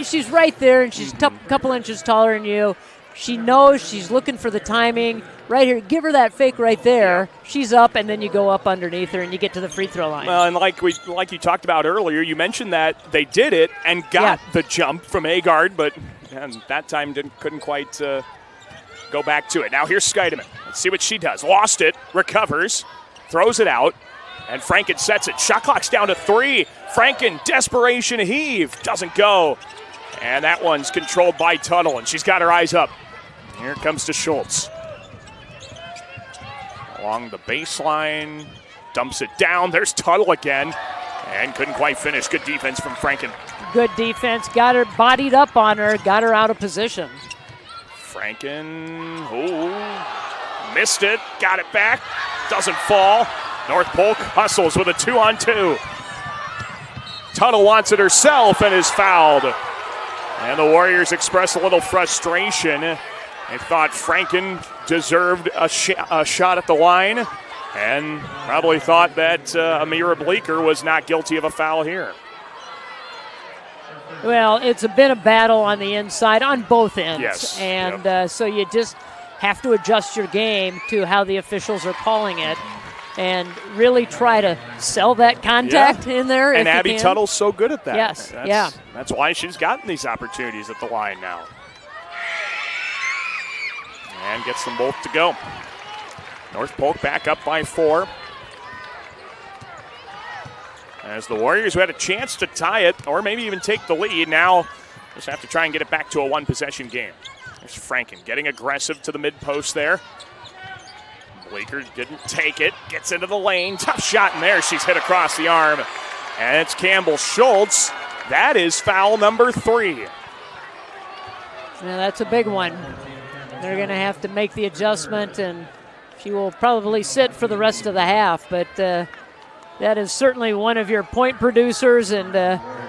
She's right there, and she's a couple inches taller than you. She knows she's looking for the timing. Right here, give her that fake right there. She's up, and then you go up underneath her, and you get to the free throw line. Well, and like you talked about earlier, you mentioned that they did it and got the jump from Agard, but that time couldn't quite go back to it. Now here's Scheidemann. Let's see what she does. Lost it, recovers, throws it out, and Franken sets it. Shot clock's down to 3. Franken, desperation heave, doesn't go. And that one's controlled by Tuttle, and she's got her eyes up. Here it comes to Schultz. Along the baseline, dumps it down. There's Tuttle again. And couldn't quite finish. Good defense from Franken. Good defense. Got her bodied up on her. Got her out of position. Franken, missed it. Got it back. Doesn't fall. North Polk hustles with a 2-on-2. Tuttle wants it herself and is fouled. And the Warriors express a little frustration. They thought Franken deserved a shot at the line and probably thought that Amira Bleeker was not guilty of a foul here. Well, it's been a battle on the inside on both ends. Yes. And so you just have to adjust your game to how the officials are calling it and really try to sell that contact in there. And Abby Tuttle's so good at that. Yes, That's why she's gotten these opportunities at the line now. And gets them both to go. North Polk back up by 4. As the Warriors, who had a chance to tie it or maybe even take the lead, now just have to try and get it back to a one-possession game. There's Franken getting aggressive to the mid-post there. Bleeker didn't take it, gets into the lane. Tough shot in there. She's hit across the arm. And it's Campbell Schultz. That is foul number 3. Yeah, that's a big one. They're going to have to make the adjustment, and she will probably sit for the rest of the half. But that is certainly one of your point producers and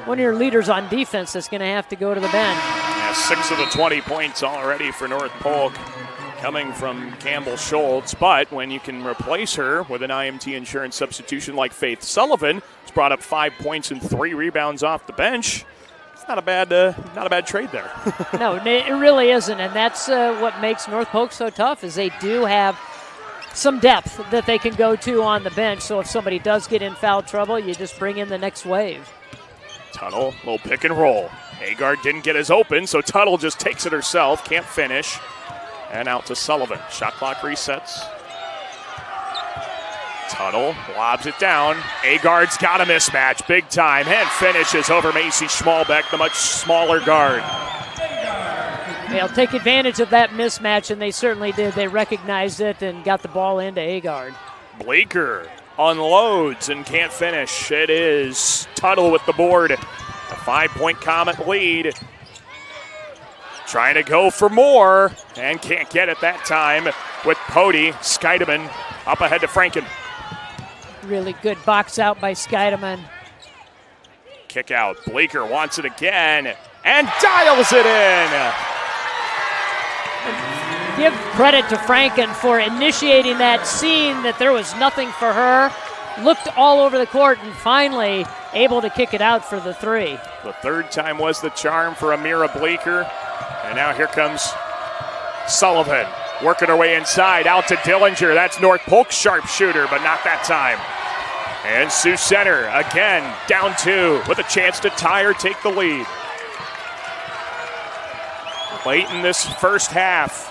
one of your leaders on defense that's going to have to go to the bench. Yeah, 6 of the 20 points already for North Polk coming from Campbell Schultz. But when you can replace her with an IMT insurance substitution like Faith Sullivan, who's brought up 5 points and 3 rebounds off the bench, it's not a bad trade there. No, it really isn't, and that's what makes North Polk so tough is they do have some depth that they can go to on the bench. So if somebody does get in foul trouble, you just bring in the next wave. Tuttle, little pick and roll. Agard didn't get as open, so Tuttle just takes it herself, can't finish. And out to Sullivan. Shot clock resets. Tuttle lobs it down. Agard's got a mismatch, big time, and finishes over Macy Schmalbeck, the much smaller guard. They'll take advantage of that mismatch, and they certainly did. They recognized it and got the ball into Agard. Bleeker unloads and can't finish. It is Tuttle with the board. A 5-point Comet lead. Trying to go for more and can't get it that time with Pody. Skeideman up ahead to Franken. Really good box out by Skeideman. Kick out. Bleeker wants it again and dials it in. Give credit to Franken for initiating that scene that there was nothing for her. Looked all over the court and finally able to kick it out for the 3. The 3rd time was the charm for Amira Bleeker. And now here comes Sullivan working her way inside out to Dillinger. That's North Polk's sharpshooter, but not that time. And Sioux Center again down 2 with a chance to tie or take the lead. Late in this first half,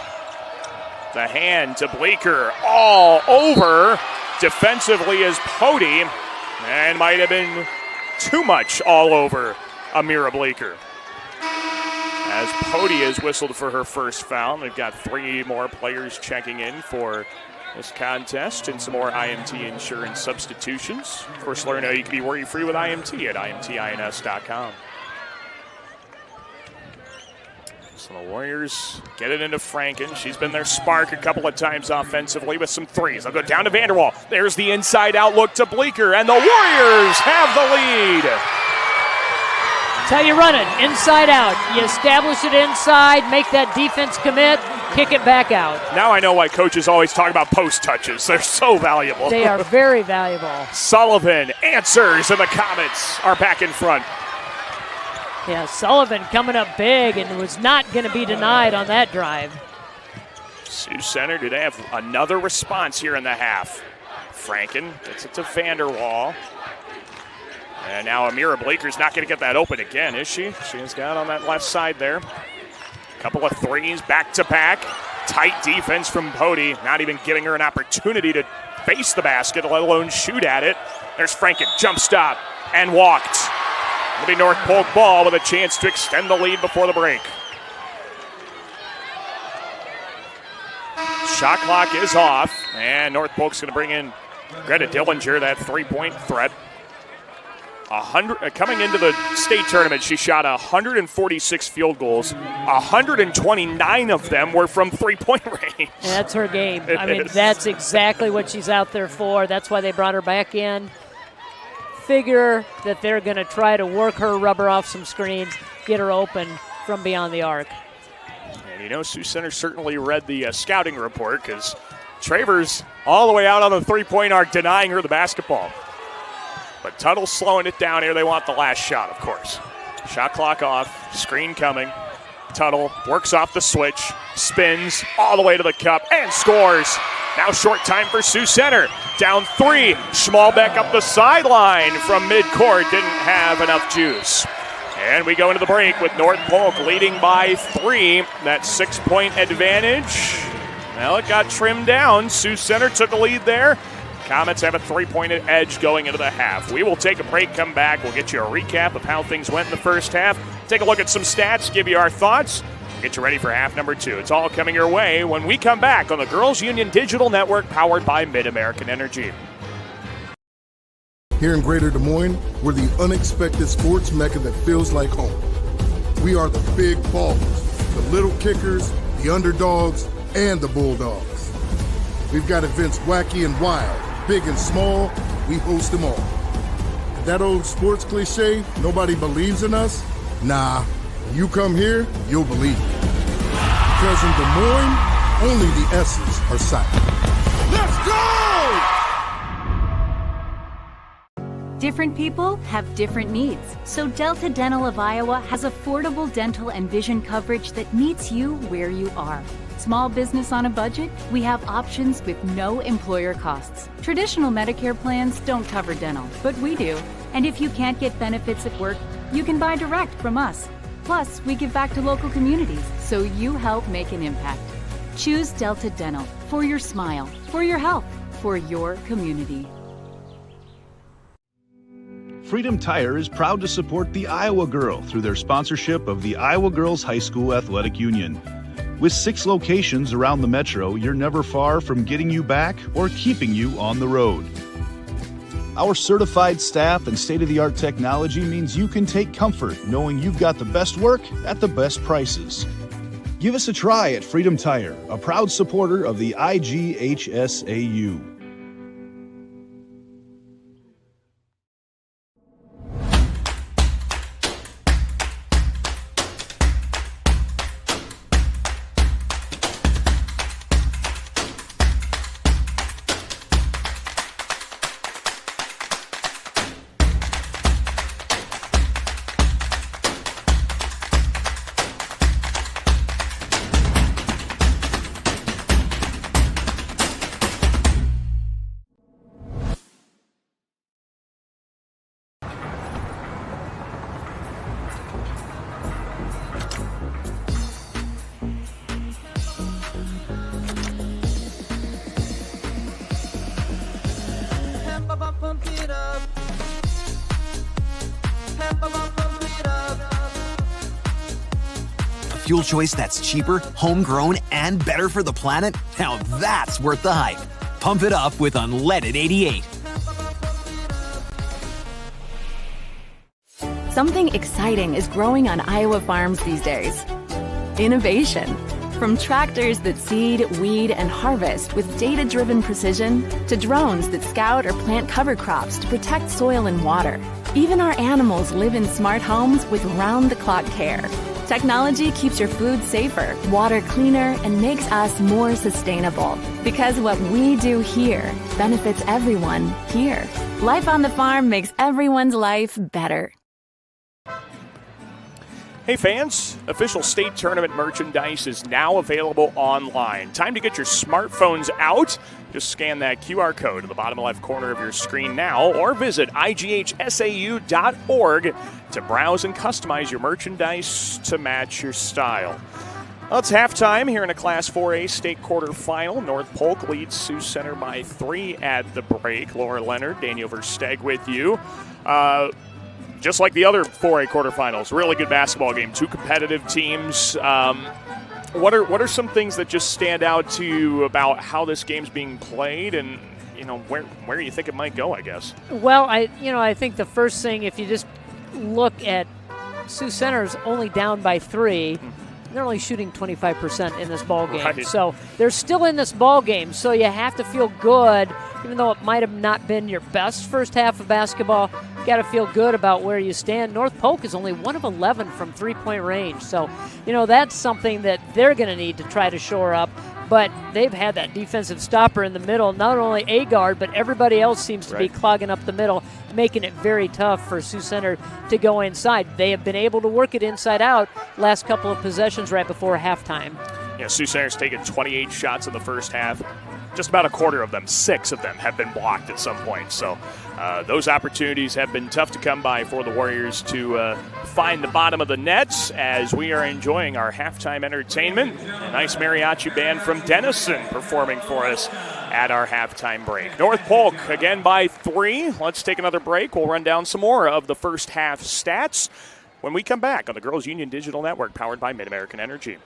the hand to Bleeker all over. Defensively is Pody, and might have been too much all over Amira Bleeker. As Pody is whistled for her first foul, they've got 3 more players checking in for this contest and some more IMT insurance substitutions. Of course, learn how you can be worry-free with IMT at imtins.com. So the Warriors get it into Franken. She's been their spark a couple of times offensively with some threes. They'll go down to Vanderwall. There's the inside out look to Bleeker, and the Warriors have the lead. That's how you run it, inside out. You establish it inside, make that defense commit, kick it back out. Now I know why coaches always talk about post touches. They're so valuable. They are very valuable. Sullivan answers, and the Comets are back in front. Yeah, Sullivan coming up big and was not going to be denied on that drive. Sioux Center, do they have another response here in the half? Franken gets it to Vanderwall. And now Amira Bleeker's not going to get that open again, is she? She's got on that left side there. Couple of threes back to back. Tight defense from Pody, not even giving her an opportunity to face the basket, let alone shoot at it. There's Franken, jump stop, and walked. It'll be North Polk ball with a chance to extend the lead before the break. Shot clock is off, and North Polk's going to bring in Greta Dillinger, that 3-point threat. Coming into the state tournament, she shot 146 field goals. 129 of them were from three-point range. And that's her game. That's exactly what she's out there for. That's why they brought her back in. Figure that they're going to try to work her rubber off some screens, get her open from beyond the arc. And Sioux Center certainly read the scouting report, because Travers all the way out on the three-point arc denying her the basketball. But Tuttle's slowing it down here. They want the last shot, of course. Shot clock off, screen coming. Tuttle works off the switch, spins all the way to the cup, and scores. Now short time for Sioux Center. Down 3. Schmalbeck up the sideline from midcourt. Didn't have enough juice. And we go into the break with North Polk leading by 3. That 6-point advantage. Well, it got trimmed down. Sioux Center took a lead there. Comets have a 3-point edge going into the half. We will take a break, come back. We'll get you a recap of how things went in the first half. Take a look at some stats, give you our thoughts. Get you ready for half number 2. It's all coming your way when we come back on the Girls Union Digital Network, powered by Mid-American Energy. Here in Greater Des Moines, we're the unexpected sports mecca that feels like home. We are the big ballers, the little kickers, the underdogs, and the bulldogs. We've got events wacky and wild, big and small, we host them all. That old sports cliche, nobody believes in us? Nah, when you come here, you'll believe it. Because in Des Moines, only the S's are silent. Let's go! Different people have different needs, so Delta Dental of Iowa has affordable dental and vision coverage that meets you where you are. Small business on a budget? We have options with no employer costs. Traditional Medicare plans don't cover dental, but we do. And if you can't get benefits at work, you can buy direct from us. Plus, we give back to local communities, so you help make an impact. Choose Delta Dental for your smile, for your health, for your community. Freedom Tire is proud to support the Iowa Girl through their sponsorship of the Iowa Girls High School Athletic Union. With 6 locations around the metro, you're never far from getting you back or keeping you on the road. Our certified staff and state-of-the-art technology means you can take comfort knowing you've got the best work at the best prices. Give us a try at Freedom Tire, a proud supporter of the IGHSAU. Fuel choice that's cheaper, homegrown, and better for the planet? Now that's worth the hype. Pump it up with Unleaded 88. Something exciting is growing on Iowa farms these days. Innovation. From tractors that seed, weed, and harvest with data-driven precision, to drones that scout or plant cover crops to protect soil and water. Even our animals live in smart homes with round-the-clock care. Technology keeps your food safer, water cleaner, and makes us more sustainable. Because what we do here benefits everyone here. Life on the farm makes everyone's life better. Hey fans, official state tournament merchandise is now available online. Time to get your smartphones out. Just scan that QR code at the bottom left corner of your screen now, or visit IGHSAU.org to browse and customize your merchandise to match your style. Well, it's halftime here in a Class 4A state quarterfinal. North Polk leads Sioux Center by 3 at the break. Laura Leonard, Daniel Versteg with you. Just like the other 4A quarterfinals, really good basketball game. 2 competitive teams. What are some things that just stand out to you about how this game's being played? And where do you think it might go, I guess? Well, I think the first thing, if you just look at Sioux Center's only down by 3, they're only shooting 25% in this ball game. Right. So they're still in this ball game. So you have to feel good, even though it might have not been your best first half of basketball. You got to feel good about where you stand. North Polk is only 1 of 11 from 3-point range. So, that's something that they're going to need to try to shore up. But they've had that defensive stopper in the middle. Not only Agard, but everybody else seems to be clogging up the middle, making it very tough for Sioux Center to go inside. They have been able to work it inside out last couple of possessions right before halftime. Yeah, Sioux Center's taken 28 shots in the first half. Just about a quarter of them, 6 of them, have been blocked at some point. So those opportunities have been tough to come by for the Warriors to find the bottom of the nets as we are enjoying our halftime entertainment. A nice mariachi band from Denison performing for us at our halftime break. North Polk again by 3. Let's take another break. We'll run down some more of the first half stats when we come back on the Girls Union Digital Network powered by Mid-American Energy.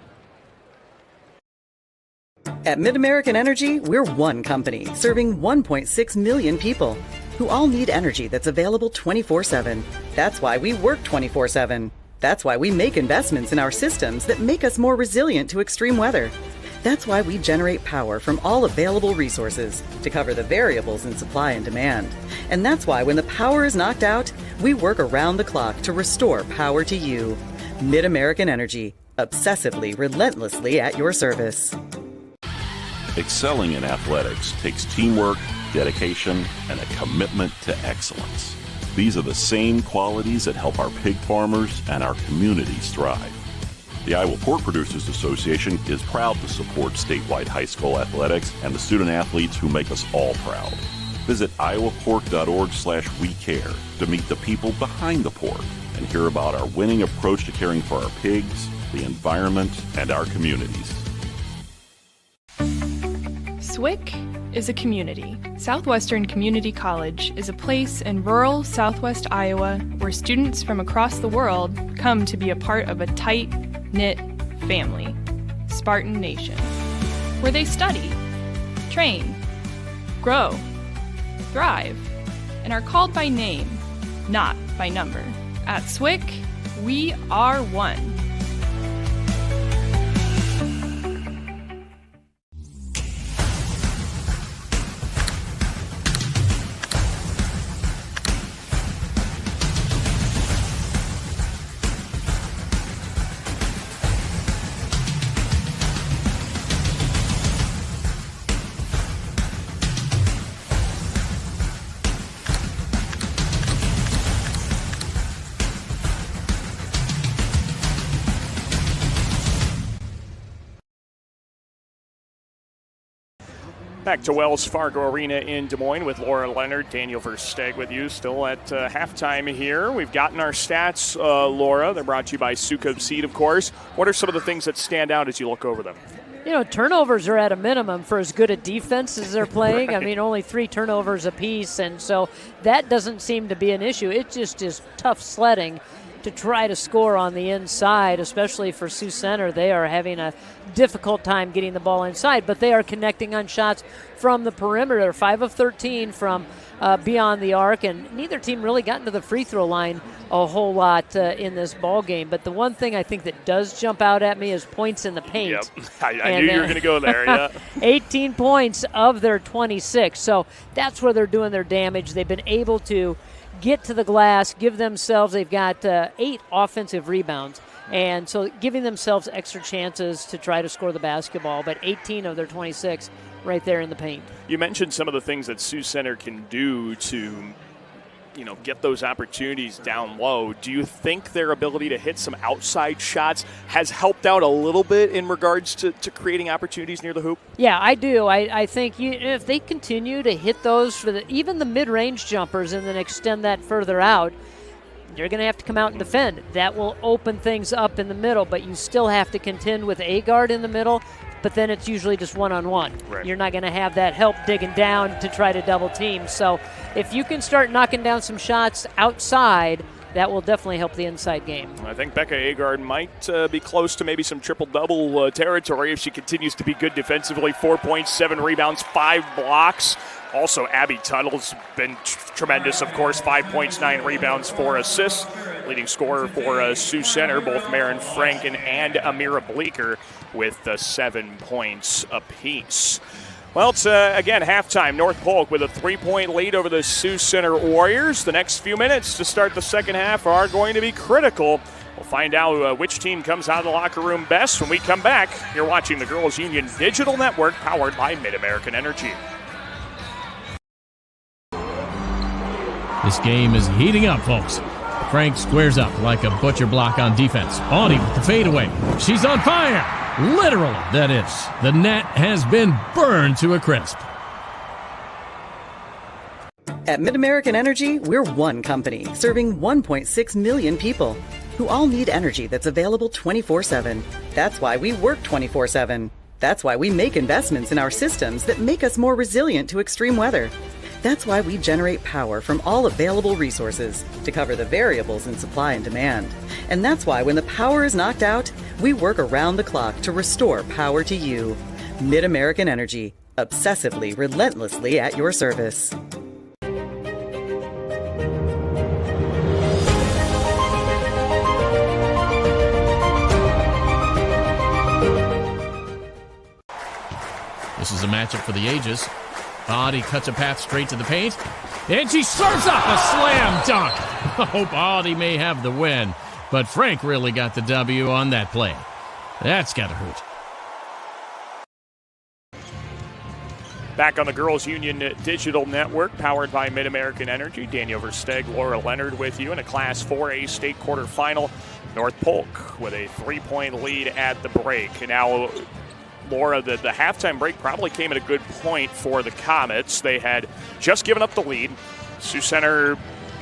At Mid-American Energy, we're one company serving 1.6 million people who all need energy that's available 24/7. That's why we work 24/7. That's why we make investments in our systems that make us more resilient to extreme weather. That's why we generate power from all available resources to cover the variables in supply and demand. And that's why when the power is knocked out, we work around the clock to restore power to you. Mid-American Energy, obsessively, relentlessly at your service. Excelling in athletics takes teamwork, dedication, and a commitment to excellence. These are the same qualities that help our pig farmers and our communities thrive. The Iowa Pork Producers Association is proud to support statewide high school athletics and the student athletes who make us all proud. Visit iowapork.org/WeCare to meet the people behind the pork and hear about our winning approach to caring for our pigs, the environment, and our communities. SWIC is a community. Southwestern Community College is a place in rural southwest Iowa where students from across the world come to be a part of a tight-knit family, Spartan Nation, where they study, train, grow, thrive, and are called by name, not by number. At SWIC, we are one. Back to Wells Fargo Arena in Des Moines with Laura Leonard, Daniel Versteg with you. Still at halftime here. We've gotten our stats, Laura. They're brought to you by Sioux Seed, of course. What are some of the things that stand out as you look over them? Turnovers are at a minimum for as good a defense as they're playing. Right. I mean, only 3 turnovers apiece, and so that doesn't seem to be an issue. It just is tough sledding to try to score on the inside, especially for Sioux Center. They are having a difficult time getting the ball inside, but they are connecting on shots from the perimeter. 5 of 13 from beyond the arc, and neither team really got into the free throw line a whole lot in this ball game. But the one thing I think that does jump out at me is points in the paint. Yep, I knew you were going to go there. Yeah, 18 points of their 26. So that's where they're doing their damage. They've been able to get to the glass, they've got 8 offensive rebounds, and so giving themselves extra chances to try to score the basketball, but 18 of their 26 right there in the paint. You mentioned some of the things that Sioux Center can do to get those opportunities down low. Do you think their ability to hit some outside shots has helped out a little bit in regards to creating opportunities near the hoop? Yeah, I do. I think if they continue to hit those for even the mid-range jumpers and then extend that further out, you're going to have to come out and defend. That will open things up in the middle, but you still have to contend with Agard in the middle, but then it's usually just one-on-one. Right. You're not going to have that help digging down to try to double team. So if you can start knocking down some shots outside, that will definitely help the inside game. I think Becca Agard might be close to maybe some triple-double territory if she continues to be good defensively. 4 points, 7 rebounds, 5 blocks. Also, Abby Tuttle's been tremendous, of course. 5 points, 9 rebounds, 4 assists. Leading scorer for Sioux Center, both Marin Franken and Amira Bleeker with 7 points apiece. Well, it's, again, halftime. North Polk with a 3-point lead over the Sioux Center Warriors. The next few minutes to start the second half are going to be critical. We'll find out which team comes out of the locker room best when we come back. You're watching the Girls Union Digital Network, powered by Mid-American Energy. This game is heating up, folks. Frank squares up like a butcher block on defense. Audie with the fadeaway. She's on fire! Literally, that is. The net has been burned to a crisp. At Mid-American Energy, we're one company serving 1.6 million people who all need energy that's available 24/7. That's why we work 24/7. That's why we make investments in our systems that make us more resilient to extreme weather. That's why we generate power from all available resources to cover the variables in supply and demand. And that's why when the power is knocked out, we work around the clock to restore power to you. Mid-American Energy, obsessively, relentlessly at your service. This is a matchup for the ages. Audie cuts a path straight to the paint, and she serves up a slam dunk. I hope Audie may have the win, but Frank really got the W on that play. That's got to hurt. Back on the Girls Union Digital Network, powered by Mid-American Energy. Daniel Versteg, Laura Leonard with you in a Class 4A state quarterfinal. North Polk with a 3-point lead at the break. And now, Laura, the halftime break probably came at a good point for the Comets. They had just given up the lead. Sioux Center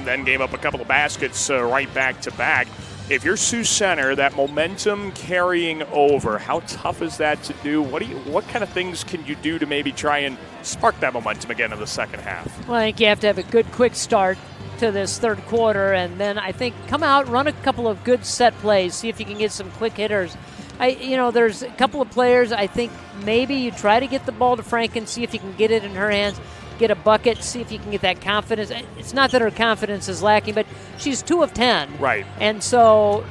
then gave up a couple of baskets right back to back. If you're Sioux Center, that momentum carrying over, how tough is that to do? What kind of things can you do to maybe try and spark that momentum again in the second half? Well, I think you have to have a good, quick start to this third quarter, and then I think come out, run a couple of good set plays, see if you can get some quick hitters. There's a couple of players, I think maybe you try to get the ball to Franken, see if you can get it in her hands, get a bucket, see if you can get that confidence. It's not that her confidence is lacking, but she's 2 of 10. Right. And so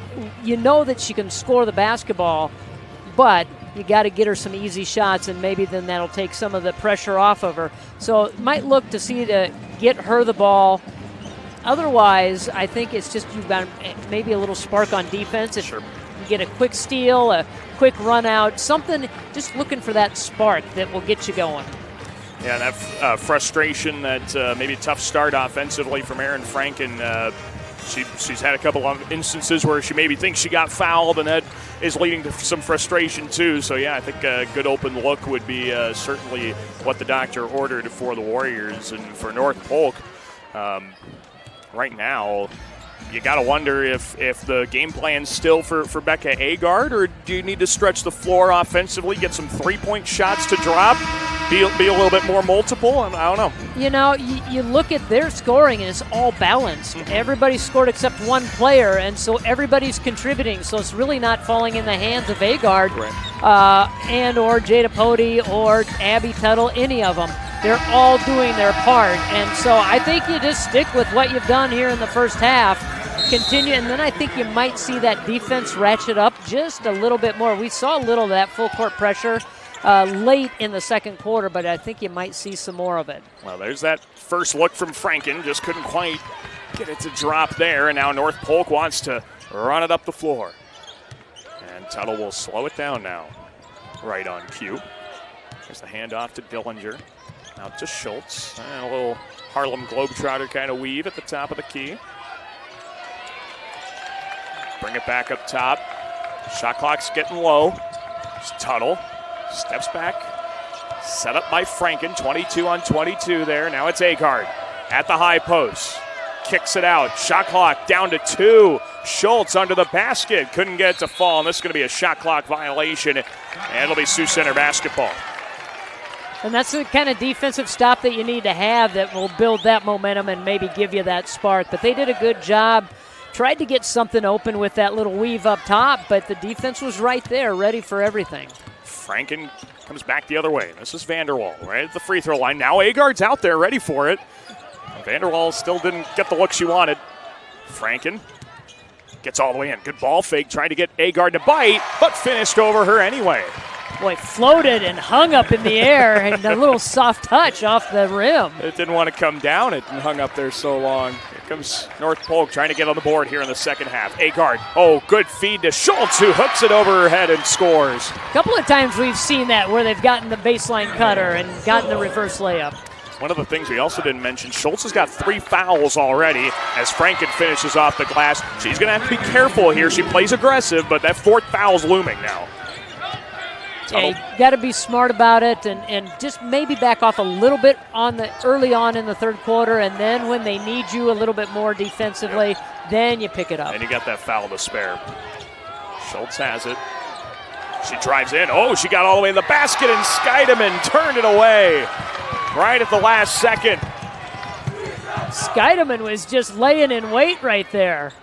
you know that she can score the basketball, but you got to get her some easy shots, and maybe then that'll take some of the pressure off of her. So might look to see to get her the ball. Otherwise, I think it's just you've got maybe a little spark on defense. Sure. Get a quick steal, a quick run out, something, just looking for that spark that will get you going. Yeah, that frustration, that maybe a tough start offensively from Marin Franken. She's had a couple of instances where she maybe thinks she got fouled, and that is leading to some frustration too. So, yeah, I think a good open look would be certainly what the doctor ordered for the Warriors. And for North Polk, right now, you got to wonder if the game plan's still for Becca Agard, or do you need to stretch the floor offensively, get some three-point shots to drop, be a little bit more multiple? I don't know. You look at their scoring, and it's all balanced. Mm-hmm. Everybody scored except one player, and so everybody's contributing. So it's really not falling in the hands of Agard and or Jada Pody or Abby Tuttle, any of them. They're all doing their part, and so I think you just stick with what you've done here in the first half, continue, and then I think you might see that defense ratchet up just a little bit more. We saw a little of that full court pressure late in the second quarter, but I think you might see some more of it. Well, there's that first look from Franken, just couldn't quite get it to drop there, and now North Polk wants to run it up the floor. And Tuttle will slow it down now, right on cue. There's the handoff to Dillinger. Out to Schultz. A little Harlem Globetrotter kind of weave at the top of the key. Bring it back up top. Shot clock's getting low. It's Tuttle. Steps back. Set up by Franken. 22 on 22 there. Now it's Agard at the high post. Kicks it out. Shot clock down to 2. Schultz under the basket. Couldn't get it to fall. And this is going to be a shot clock violation. And it'll be Sioux Center basketball. And that's the kind of defensive stop that you need to have that will build that momentum and maybe give you that spark. But they did a good job. Tried to get something open with that little weave up top, but the defense was right there, ready for everything. Franken Comes back the other way. This is Vanderwall right at the free throw line. Now Agard's out there ready for it. Vanderwall still didn't get the look she wanted. Franken gets all the way in. Good ball fake, trying to get Agard to bite, but finished over her anyway. Boy, floated and hung up in the air, and a little soft touch off the rim. It didn't want to come down. It hung up there so long. Here comes North Polk trying to get on the board here in the second half. Agard, good feed to Schultz, who hooks it over her head and scores. A couple of times we've seen that where they've gotten the baseline cutter and gotten the reverse layup. One of the things we also didn't mention, Schultz has got 3 fouls already as Franken finishes off the glass. She's going to have to be careful here. She plays aggressive, but that 4th foul's looming now. Yeah, you got to be smart about it and just maybe back off a little bit early on in the third quarter, and then when they need you a little bit more defensively, then you pick it up. And you got that foul to spare. Schultz has it. She drives in. She got all the way in the basket, and Scheidemann turned it away right at the last second. Scheidemann was just laying in wait right there.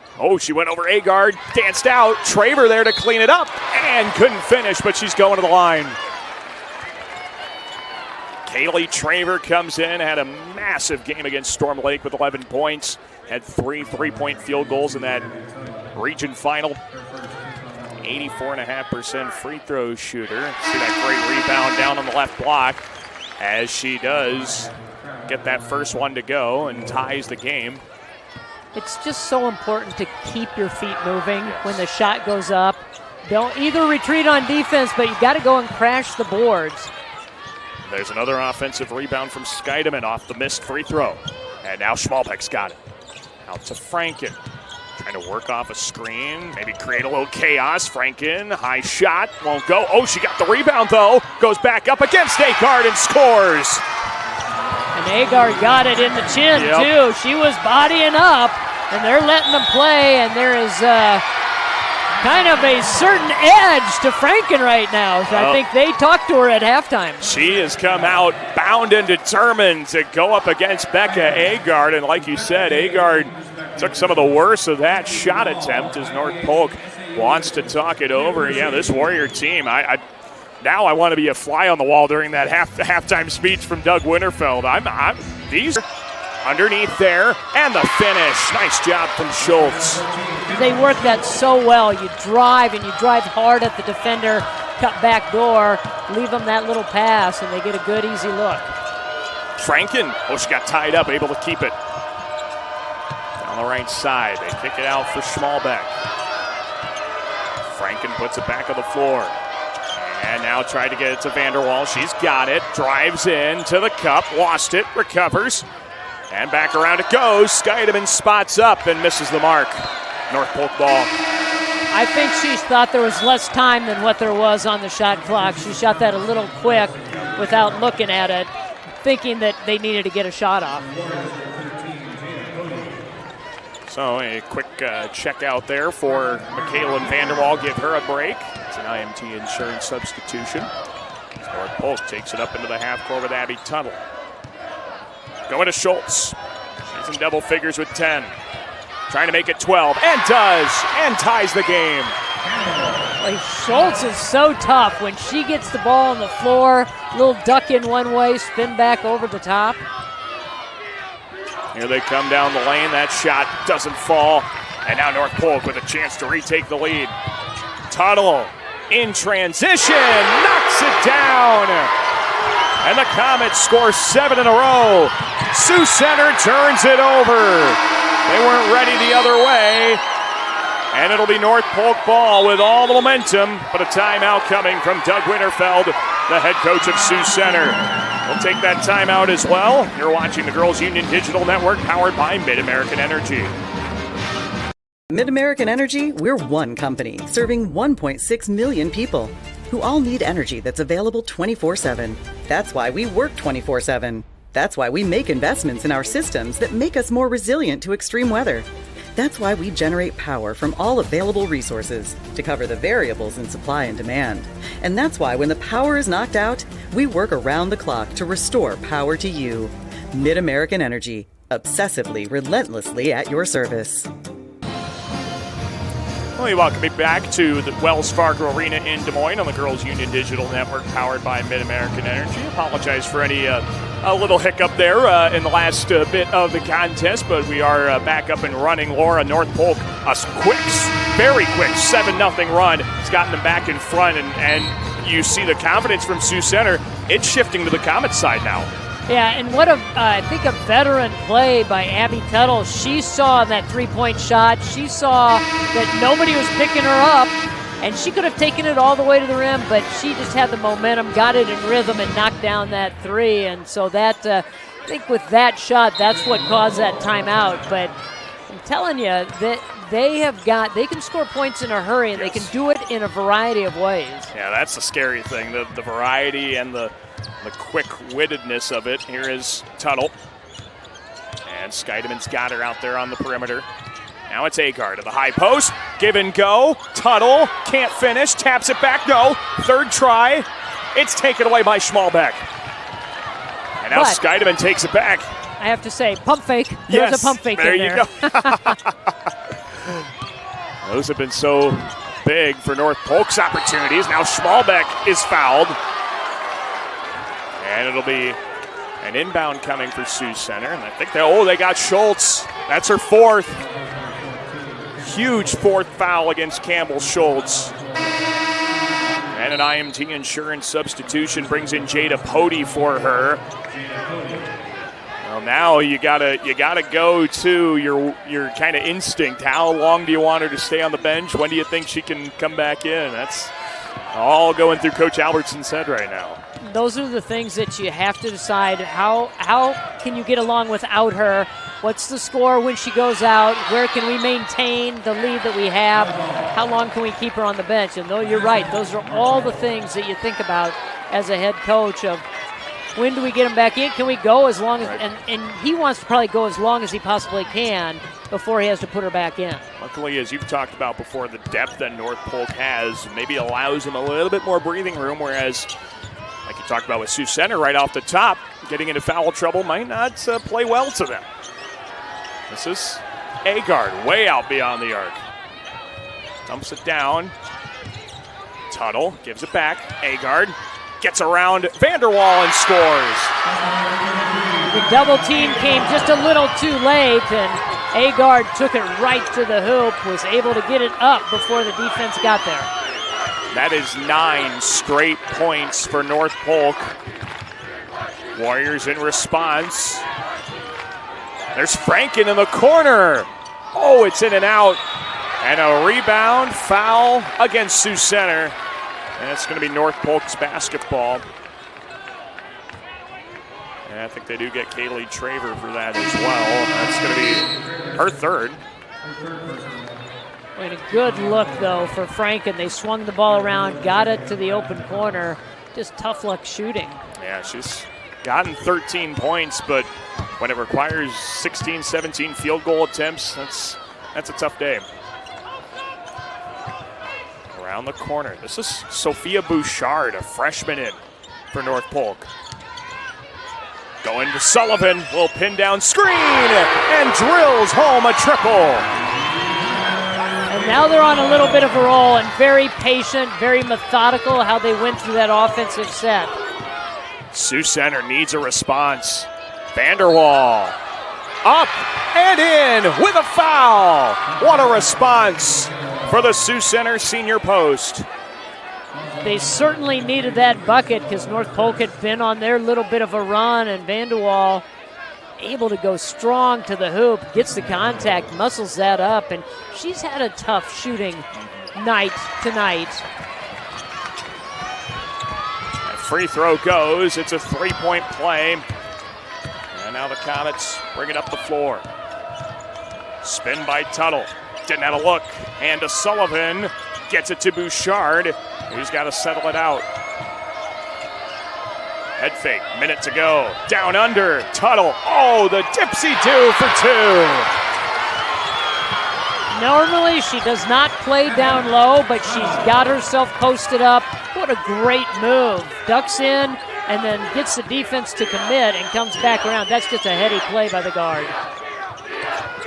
She went over Agard, danced out. Traver there to clean it up, and couldn't finish, but she's going to the line. Kaylee Traver comes in, had a massive game against Storm Lake with 11 points. Had 3 3-point field goals in that region final. 84.5% free throw shooter. See that great rebound down on the left block as she does get that first one to go and ties the game. It's just so important to keep your feet moving when the shot goes up. Don't either retreat on defense, but you got to go and crash the boards. There's another offensive rebound from Scheidemann off the missed free throw. And now Schmalbeck's got it. Out to Franken. Trying to work off a screen, maybe create a little chaos. Franken, high shot, won't go. She got the rebound though. Goes back up against Agard and scores. And Agard got it in the chin too. She was bodying up, and they're letting them play, and there is kind of a certain edge to Franken right now. So I think they talked to her at halftime. She has come out bound and determined to go up against Becca Agard, and like you said, Agard took some of the worst of that shot attempt as North Polk wants to talk it over. Yeah, this Warrior team, now I want to be a fly on the wall during that halftime speech from Doug Winterfeld. These underneath there, and the finish. Nice job from Schultz. They work that so well. You drive, and you drive hard at the defender, cut back door, leave them that little pass, and they get a good, easy look. Franken, she got tied up, able to keep it. On the right side, they kick it out for Schmalbeck. Franken puts it back on the floor. And now tried to get it to Vanderwall. She's got it, drives in to the cup, lost it, recovers, and back around it goes. Scheidemann spots up and misses the mark. North Polk ball. I think she thought there was less time than what there was on the shot clock. She shot that a little quick without looking at it, thinking that they needed to get a shot off. So a quick check out there for Michaela Vanderwall. Give her a break. It's an IMT insurance substitution. North Polk takes it up into the half court with Abby Tuttle. Going to Schultz. She's in double figures with 10. Trying to make it 12, and does, and ties the game. Schultz is so tough. When she gets the ball on the floor, little duck in one way, spin back over the top. Here they come down the lane. That shot doesn't fall. And now North Polk with a chance to retake the lead. Tuttle in transition, knocks it down. And the Comets score 7 in a row. Sioux Center turns it over. They weren't ready the other way. And it'll be North Polk ball with all the momentum, but a timeout coming from Doug Winterfeld, the head coach of Sioux Center. We'll take that timeout as well. You're watching the Girls Union Digital Network, powered by Mid-American Energy. Mid-American Energy, we're one company serving 1.6 million people who all need energy that's available 24/7. That's why we work 24/7. That's why we make investments in our systems that make us more resilient to extreme weather. That's why we generate power from all available resources to cover the variables in supply and demand. And that's why when the power is knocked out, we work around the clock to restore power to you. Mid-American Energy, obsessively, relentlessly at your service. We welcome you back to the Wells Fargo Arena in Des Moines on the Girls Union Digital Network powered by Mid-American Energy. Apologize for any a little hiccup there in the last bit of the contest, but we are back up and running. Laura, North Polk, a very quick 7-0 run. It's gotten them back in front, and you see the confidence from Sioux Center. It's shifting to the Comets side now. Yeah, and what I think a veteran play by Abby Tuttle. She saw that three-point shot. She saw that nobody was picking her up, and she could have taken it all the way to the rim, but she just had the momentum, got it in rhythm, and knocked down that three. And so that, I think with that shot, that's what caused that timeout. But I'm telling you that they can score points in a hurry, and they can do it in a variety of ways. Yeah, that's the scary thing, the variety and the quick-wittedness of it. Here is Tuttle. And Scheideman's got her out there on the perimeter. Now it's Agar to the high post. Give and go. Tuttle can't finish. Taps it back. No. Third try. It's taken away by Schmalbeck. And now Scheideman takes it back. I have to say, pump fake. There's a pump fake in there. There you go. Those have been so big for North Polk's opportunities. Now Schmalbeck is fouled. And it'll be an inbound coming for Sioux Center. And I think they got Schultz. That's her fourth. Huge fourth foul against Campbell Schultz. And an IMT insurance substitution brings in Jada Pody for her. Well, now you gotta go to your kind of instinct. How long do you want her to stay on the bench? When do you think she can come back in? That's all going through Coach Albertson's head right now. Those are the things that you have to decide. How can you get along without her? What's the score when she goes out? Where can we maintain the lead that we have? How long can we keep her on the bench? And though you're right, those are all the things that you think about as a head coach of when do we get him back in? Can we go as long as and he wants to probably go as long as he possibly can before he has to put her back in. Luckily, as you've talked about before, the depth that North Polk has maybe allows him a little bit more breathing room, whereas like you talked about with Sioux Center right off the top, getting into foul trouble might not play well to them. This is Agard, way out beyond the arc. Dumps it down. Tuttle gives it back. Agard gets around Vanderwall and scores. The double team came just a little too late, and Agard took it right to the hoop, was able to get it up before the defense got there. That is 9 straight points for North Polk. Warriors in response. There's Franken in the corner. Oh, it's in and out. And a rebound foul against Sioux Center. And it's going to be North Polk's basketball. And I think they do get Kaylee Traver for that as well. That's going to be her third. And a good look, though, for Franken. They swung the ball around, got it to the open corner. Just tough luck shooting. Yeah, she's gotten 13 points, but when it requires 16, 17 field goal attempts, that's a tough day. Around the corner. This is Sophia Bouchard, a freshman in for North Polk. Going to Sullivan, will pin down screen, and drills home a triple. And now they're on a little bit of a roll, and very patient, very methodical how they went through that offensive set. Sioux Center needs a response. Vanderwall up and in with a foul. What a response for the Sioux Center senior post. They certainly needed that bucket because North Polk had been on their little bit of a run, and Vanderwall able to go strong to the hoop, gets the contact, muscles that up, and she's had a tough shooting night tonight. Free throw goes. It's a three-point play. And now the Comets bring it up the floor. Spin by Tuttle. Didn't have a look. And to Sullivan. Gets it to Bouchard, who's got to settle it out. Head fake. Minute to go. Down under. Tuttle. Oh, the dipsy two for two. Normally she does not play down low, but she's got herself posted up. What a great move. Ducks in and then gets the defense to commit and comes back around. That's just a heady play by the guard.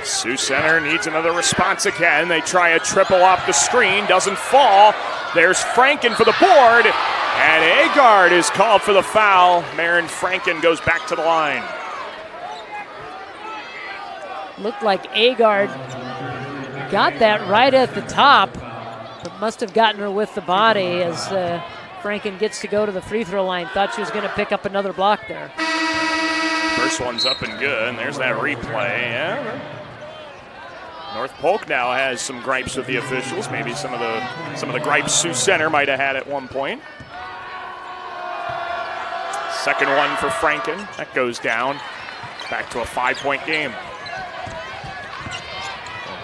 Sioux Center needs another response again. They try a triple off the screen, doesn't fall. There's Franken for the board, and Agard is called for the foul. Marin Franken goes back to the line. Looked like Agard got that right at the top, but must have gotten her with the body as Franken gets to go to the free throw line. Thought she was going to pick up another block there. First one's up and good, and there's that replay. Yeah. North Polk now has some gripes with the officials. Maybe some of the gripes Sioux Center might have had at one point. Second one for Franken. That goes down. Back to a 5-point game.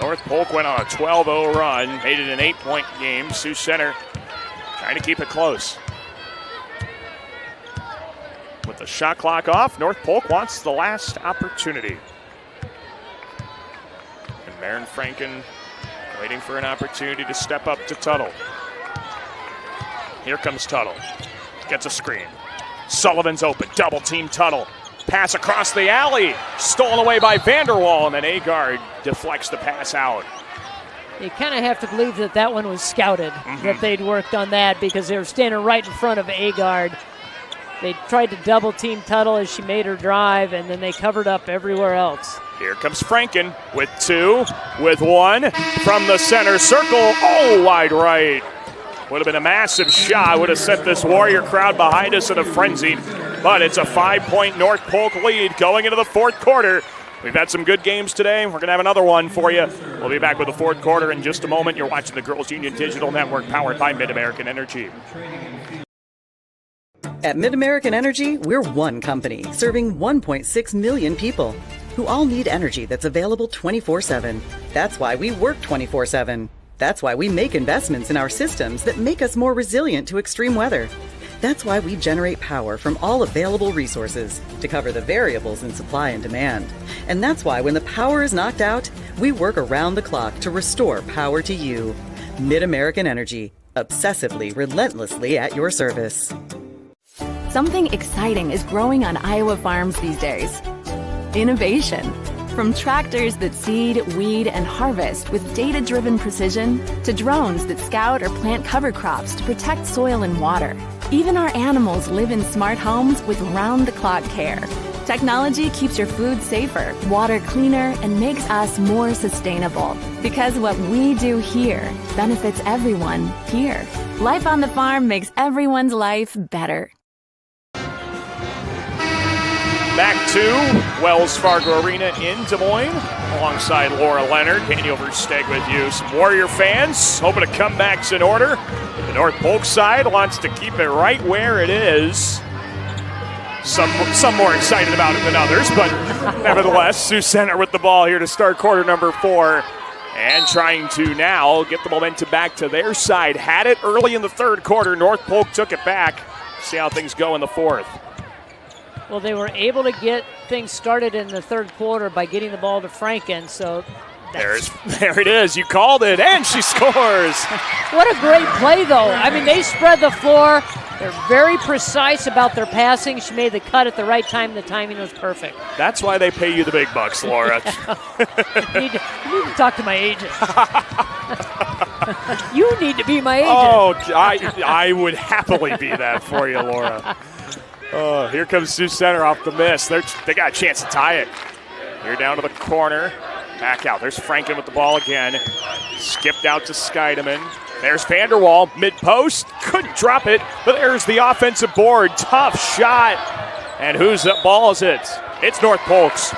North Polk went on a 12-0 run, made it an 8-point game. Sioux Center trying to keep it close. With the shot clock off, North Polk wants the last opportunity. And Marin Franken waiting for an opportunity to step up to Tuttle. Here comes Tuttle. Gets a screen. Sullivan's open. Double team Tuttle. Pass across the alley. Stolen away by Vanderwall, and then Agard deflects the pass out. You kind of have to believe that that one was scouted, that they'd worked on that because they were standing right in front of Agard. They tried to double team Tuttle as she made her drive, and then they covered up everywhere else. Here comes Franken with two, with one from the center circle. Oh, wide right. Would have been a massive shot. Would have set this Warrior crowd behind us in a frenzy. But it's a 5-point North Polk lead going into the fourth quarter. We've had some good games today. We're going to have another one for you. We'll be back with the fourth quarter in just a moment. You're watching the Girls Union Digital Network powered by Mid-American Energy. At Mid-American Energy, we're one company serving 1.6 million people who all need energy that's available 24/7. That's why we work 24/7. That's why we make investments in our systems that make us more resilient to extreme weather. That's why we generate power from all available resources to cover the variables in supply and demand. And that's why when the power is knocked out, we work around the clock to restore power to you. Mid-American Energy, obsessively, relentlessly at your service. Something exciting is growing on Iowa farms these days. Innovation. From tractors that seed, weed, and harvest with data-driven precision to drones that scout or plant cover crops to protect soil and water. Even our animals live in smart homes with round-the-clock care. Technology keeps your food safer, water cleaner, and makes us more sustainable. Because what we do here benefits everyone here. Life on the farm makes everyone's life better. Back to Wells Fargo Arena in Des Moines, alongside Laura Leonard. Daniel Versteeg with you. Some Warrior fans hoping a comeback's in order. The North Polk side wants to keep it right where it is. Some more excited about it than others, but nevertheless, Sioux Center with the ball here to start quarter number 4. And trying to now get the momentum back to their side. Had it early in the third quarter. North Polk took it back. See how things go in the fourth. Well, they were able to get things started in the third quarter by getting the ball to Franken, so there it is. You called it, and she scores. What a great play, though. I mean, they spread the floor. They're very precise about their passing. She made the cut at the right time. The timing was perfect. That's why they pay you the big bucks, Laura. You need to talk to my agent. You need to be my agent. Oh, I would happily be that for you, Laura. Oh, here comes Sioux Center off the miss. They got a chance to tie it. Here down to the corner. Back out. There's Franken with the ball again. Skipped out to Scheidemann. There's Vanderwall, mid-post. Couldn't drop it, but there's the offensive board. Tough shot. And whose ball is it? It's North Polk's.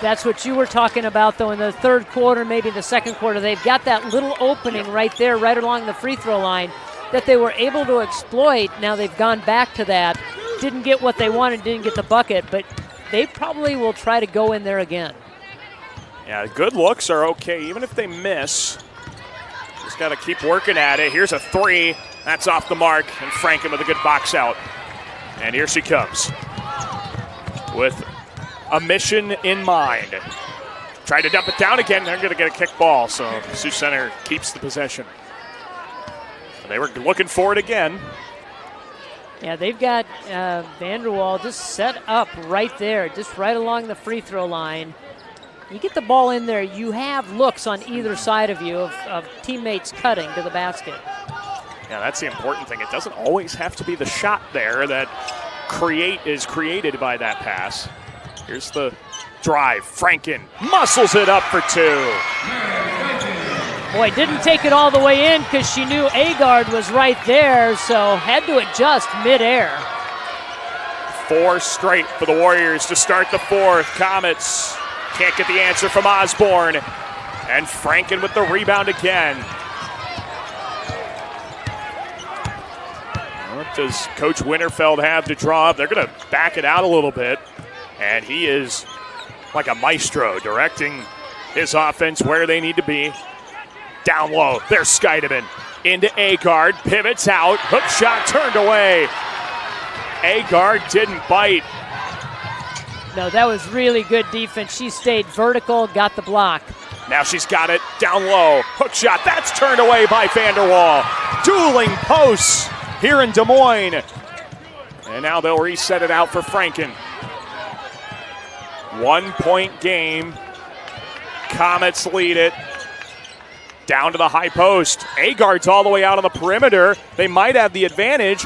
That's what you were talking about, though, in the third quarter, maybe the second quarter. They've got that little opening right there, right along the free throw line, that they were able to exploit. Now they've gone back to that. Didn't get what they wanted, didn't get the bucket, but they probably will try to go in there again. Yeah, good looks are okay, even if they miss. Just got to keep working at it. Here's a three. That's off the mark, and Franken with a good box out. And here she comes with a mission in mind. Tried to dump it down again. They're going to get a kick ball, so Sioux Center keeps the possession. They were looking for it again. Yeah, they've got Vanderwall just set up right there, just right along the free throw line. you get the ball in there, you have looks on either side of you of teammates cutting to the basket. Yeah, that's the important thing. It doesn't always have to be the shot there that is created by that pass. Here's the drive. Franken muscles it up for two. Boy, didn't take it all the way in because she knew Agard was right there, so had to adjust midair. 4 straight for the Warriors to start the fourth. Comets can't get the answer from Osborne. And Franken with the rebound again. What does Coach Winterfeld have to draw up? They're going to back it out a little bit. And he is like a maestro, directing his offense where they need to be. Down low, there's Scheidemann. Into Agard, pivots out, hook shot turned away. Agard didn't bite. No, that was really good defense. She stayed vertical, got the block. Now she's got it down low. Hook shot, that's turned away by Vanderwall. Dueling posts here in Des Moines. And now they'll reset it out for Franken. 1-point game. Comets lead it. Down to the high post. Agard's all the way out on the perimeter. They might have the advantage.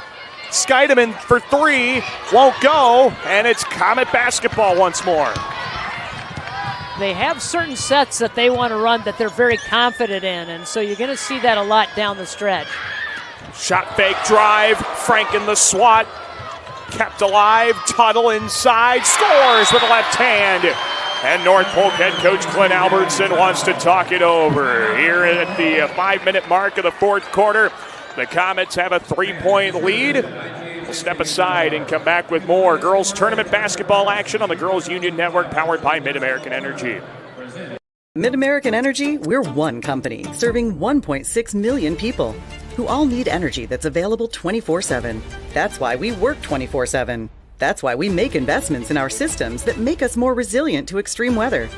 Scheidemann for 3, won't go, and it's Comet basketball once more. They have certain sets that they want to run that they're very confident in, and so you're going to see that a lot down the stretch. Shot fake drive, Franken the swat, kept alive, Tuttle inside, scores with the left hand. And North Polk head coach Clint Albertson wants to talk it over. Here at the 5-minute mark of the fourth quarter, the Comets have a 3-point lead. We'll step aside and come back with more girls tournament basketball action on the Girls Union Network, powered by Mid-American Energy. Mid-American Energy, we're one company serving 1.6 million people who all need energy that's available 24/7. That's why we work 24/7. That's why we make investments in our systems that make us more resilient to extreme weather.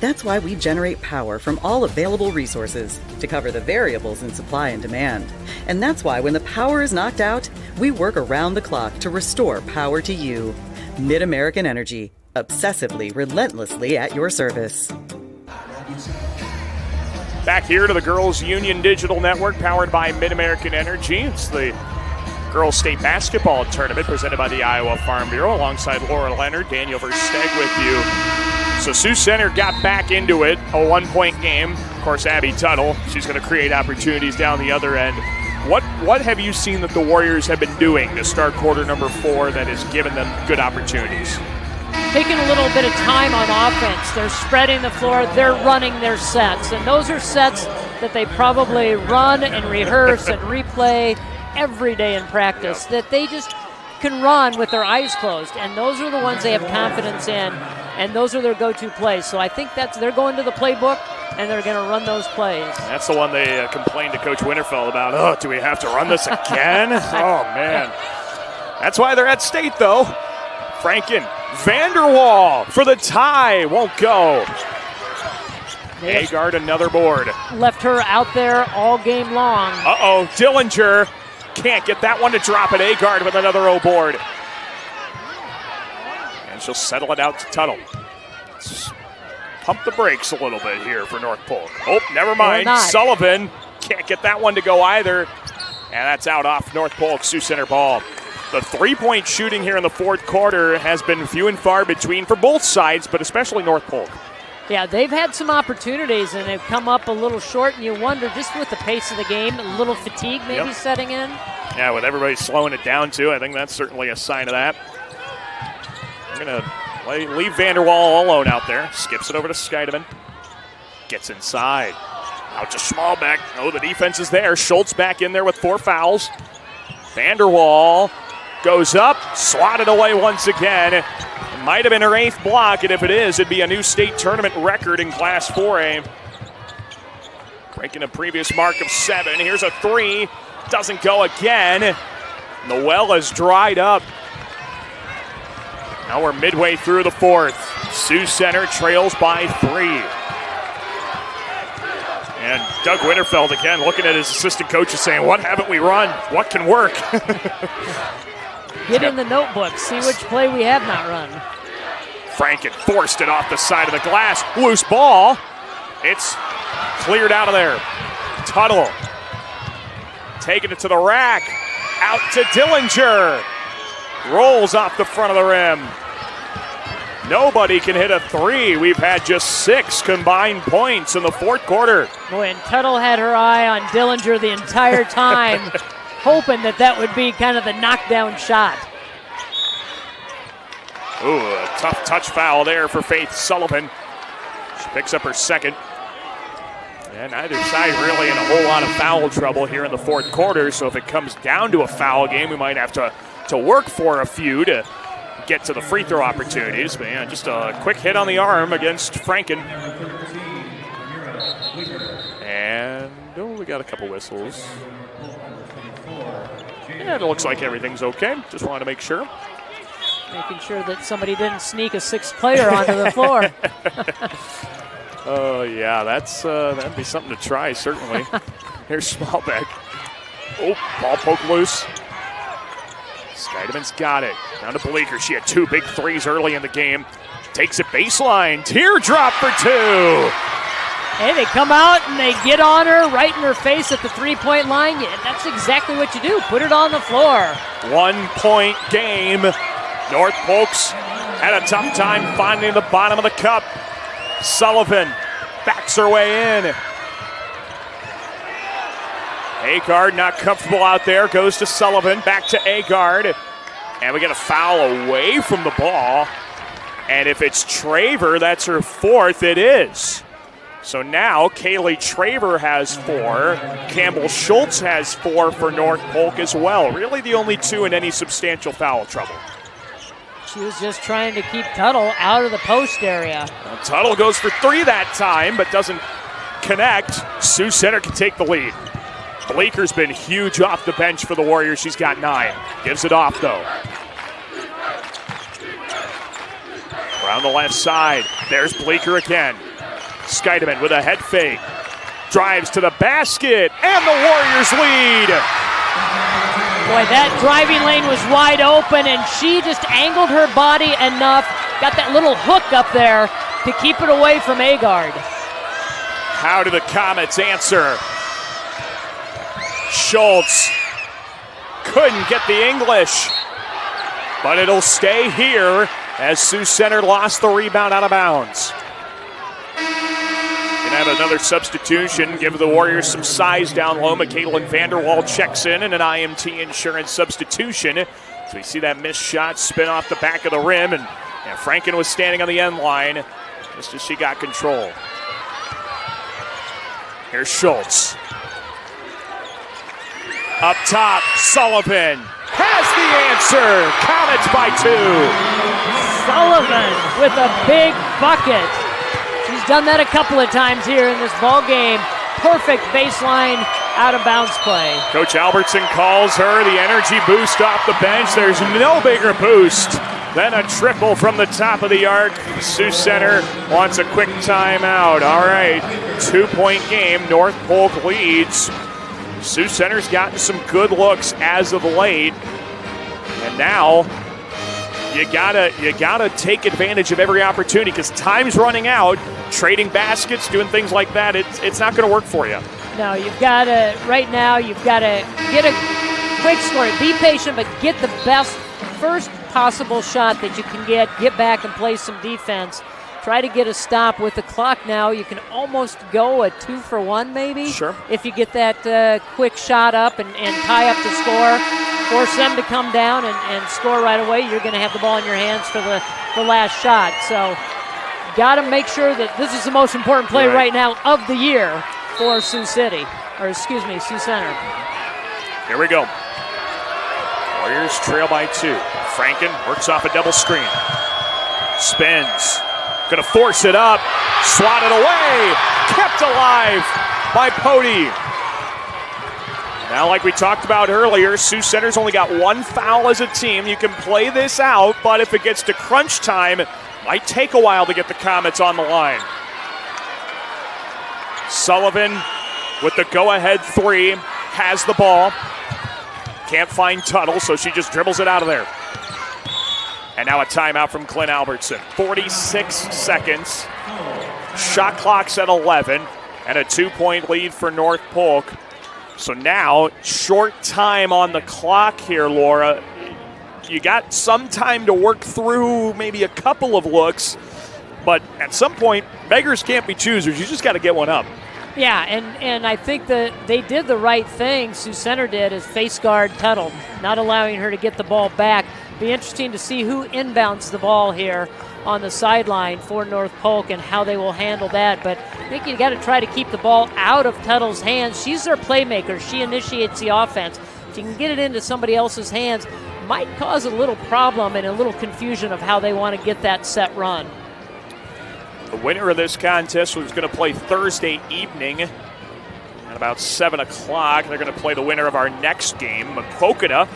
That's why we generate power from all available resources to cover the variables in supply and demand. And that's why when the power is knocked out, we work around the clock to restore power to you. Mid-American Energy, obsessively, relentlessly at your service. Back here to the Girls Union Digital Network, powered by Mid-American Energy. It's the Girls State Basketball Tournament presented by the Iowa Farm Bureau, alongside Laura Leonard, Daniel Versteg with you. So Sioux Center got back into it, a 1-point game. Of course, Abby Tuttle, she's going to create opportunities down the other end. What have you seen that the Warriors have been doing to start quarter number 4 that has given them good opportunities? Taking a little bit of time on offense. They're spreading the floor. They're running their sets. And those are sets that they probably run and rehearse and replay every day in practice, that they just can run with their eyes closed. And those are the ones they have confidence in. And those are their go-to plays. So I think they're going to the playbook, and they're going to run those plays. That's the one they complained to Coach Winterfeld about. Oh, do we have to run this again? Oh, man. That's why they're at state, though. Franken, Vanderwall for the tie. Won't go. Agard, another board. Left her out there all game long. Uh-oh, Dillinger can't get that one to drop at Agard with another O board. And she'll settle it out to Tuttle. Let's pump the brakes a little bit here for North Polk. Oh, never mind. Sullivan can't get that one to go either. And that's out off North Polk, Sioux Center ball. The three-point shooting here in the fourth quarter has been few and far between for both sides, but especially North Polk. Yeah, they've had some opportunities, and they've come up a little short, and you wonder, just with the pace of the game, a little fatigue maybe setting in. Yeah, with everybody slowing it down, too, I think that's certainly a sign of that. I'm going to leave Vanderwall all alone out there. Skips it over to Scheidemann. Gets inside. Out to Schmalbeck. Oh, the defense is there. Schultz back in there with 4 fouls. Vanderwall goes up, swatted away once again. It might have been her 8th block, and if it is, it'd be a new state tournament record in Class 4A. Breaking a previous mark of 7. Here's a 3. Doesn't go again. The well is dried up. Now we're midway through the fourth. Sioux Center trails by 3. And Doug Winterfeld again looking at his assistant coaches saying, what haven't we run? What can work? Get in the notebook, see which play we have not run. Franken forced it off the side of the glass. Loose ball. It's cleared out of there. Tuttle taking it to the rack. Out to Dillinger. Rolls off the front of the rim. Nobody can hit a three. We've had just 6 combined points in the fourth quarter. Boy, and Tuttle had her eye on Dillinger the entire time, hoping that would be kind of the knockdown shot. Ooh, a tough touch foul there for Faith Sullivan. She picks up her second. And neither side really in a whole lot of foul trouble here in the fourth quarter, so if it comes down to a foul game, we might have to work for a few to get to the free throw opportunities. But yeah, just a quick hit on the arm against Franken. And we got a couple whistles. And it looks like everything's okay. Just wanted to make sure. Making sure that somebody didn't sneak a 6th player onto the floor. Oh, yeah, that'd be something to try, certainly. Here's Smallbeck. Oh, ball poke loose. Scheideman's got it. Down to Bleeker. She had 2 big threes early in the game. Takes it baseline. Teardrop for 2. Hey, they come out and they get on her right in her face at the 3-point line. Yeah, that's exactly what you do. Put it on the floor. 1-point game. North Polk's had a tough time finding the bottom of the cup. Sullivan backs her way in. Agard not comfortable out there. Goes to Sullivan. Back to Agard. And we get a foul away from the ball. And if it's Traver, that's her 4th. It is. So now Kaylee Traver has 4. Campbell Schultz has 4 for North Polk as well. Really the only 2 in any substantial foul trouble. She was just trying to keep Tuttle out of the post area. Well, Tuttle goes for 3 that time, but doesn't connect. Sioux Center can take the lead. Bleeker's been huge off the bench for the Warriors. She's got 9. Gives it off, though. Around the left side. There's Bleeker again. Scheidemann with a head fake. Drives to the basket, and the Warriors lead. Boy, that driving lane was wide open, and she just angled her body enough, got that little hook up there to keep it away from Agard. How do the Comets answer? Schultz couldn't get the English, but it'll stay here as Sioux Center lost the rebound out of bounds. Gonna have another substitution, give the Warriors some size down low. Caitlin Vanderwall checks in and an IMT insurance substitution. So we see that missed shot spin off the back of the rim, and Franken was standing on the end line just as she got control. Here's Schultz. Up top, Sullivan has the answer. Comets by 2. Sullivan with a big bucket. She's done that a couple of times here in this ball game. Perfect baseline out of bounds play. Coach Albertson calls her the energy boost off the bench. There's no bigger boost than a triple from the top of the arc. Sioux Center wants a quick timeout. All right, 2-point game. North Polk leads. Sioux Center's gotten some good looks as of late, and now you gotta take advantage of every opportunity because time's running out. Trading baskets, doing things like that, it's not going to work for you. No, right now you've got to get a quick score. Be patient, but get the best first possible shot that you can get back and play some defense. Try to get a stop with the clock now. You can almost go a 2-for-1 maybe. Sure. If you get that quick shot up and tie up the score, force them to come down and score right away, you're going to have the ball in your hands for the last shot. So got to make sure that this is the most important play right now of the year for Sioux Center. Here we go. Warriors trail by 2. Franken works off a double screen. Spins. Going to force it up. Swatted away. Kept alive by Pody. Now, like we talked about earlier, Sioux Center's only got 1 foul as a team. You can play this out, but if it gets to crunch time, it might take a while to get the Comets on the line. Sullivan with the go-ahead 3 has the ball. Can't find Tuttle, so she just dribbles it out of there. And now a timeout from Clint Albertson. 46 seconds. Shot clock's at 11. And a 2-point lead for North Polk. So now, short time on the clock here, Laura. You got some time to work through maybe a couple of looks. But at some point, beggars can't be choosers. You just got to get one up. Yeah, and I think that they did the right thing, Sioux Center did, is face guard Tuttle, not allowing her to get the ball back. Be interesting to see who inbounds the ball here on the sideline for North Polk and how they will handle that. But I think you got to try to keep the ball out of Tuttle's hands. She's their playmaker. She initiates the offense. If you can get it into somebody else's hands, might cause a little problem and a little confusion of how they want to get that set run. The winner of this contest was going to play Thursday evening at about 7 o'clock. They're going to play the winner of our next game, Maquoketa,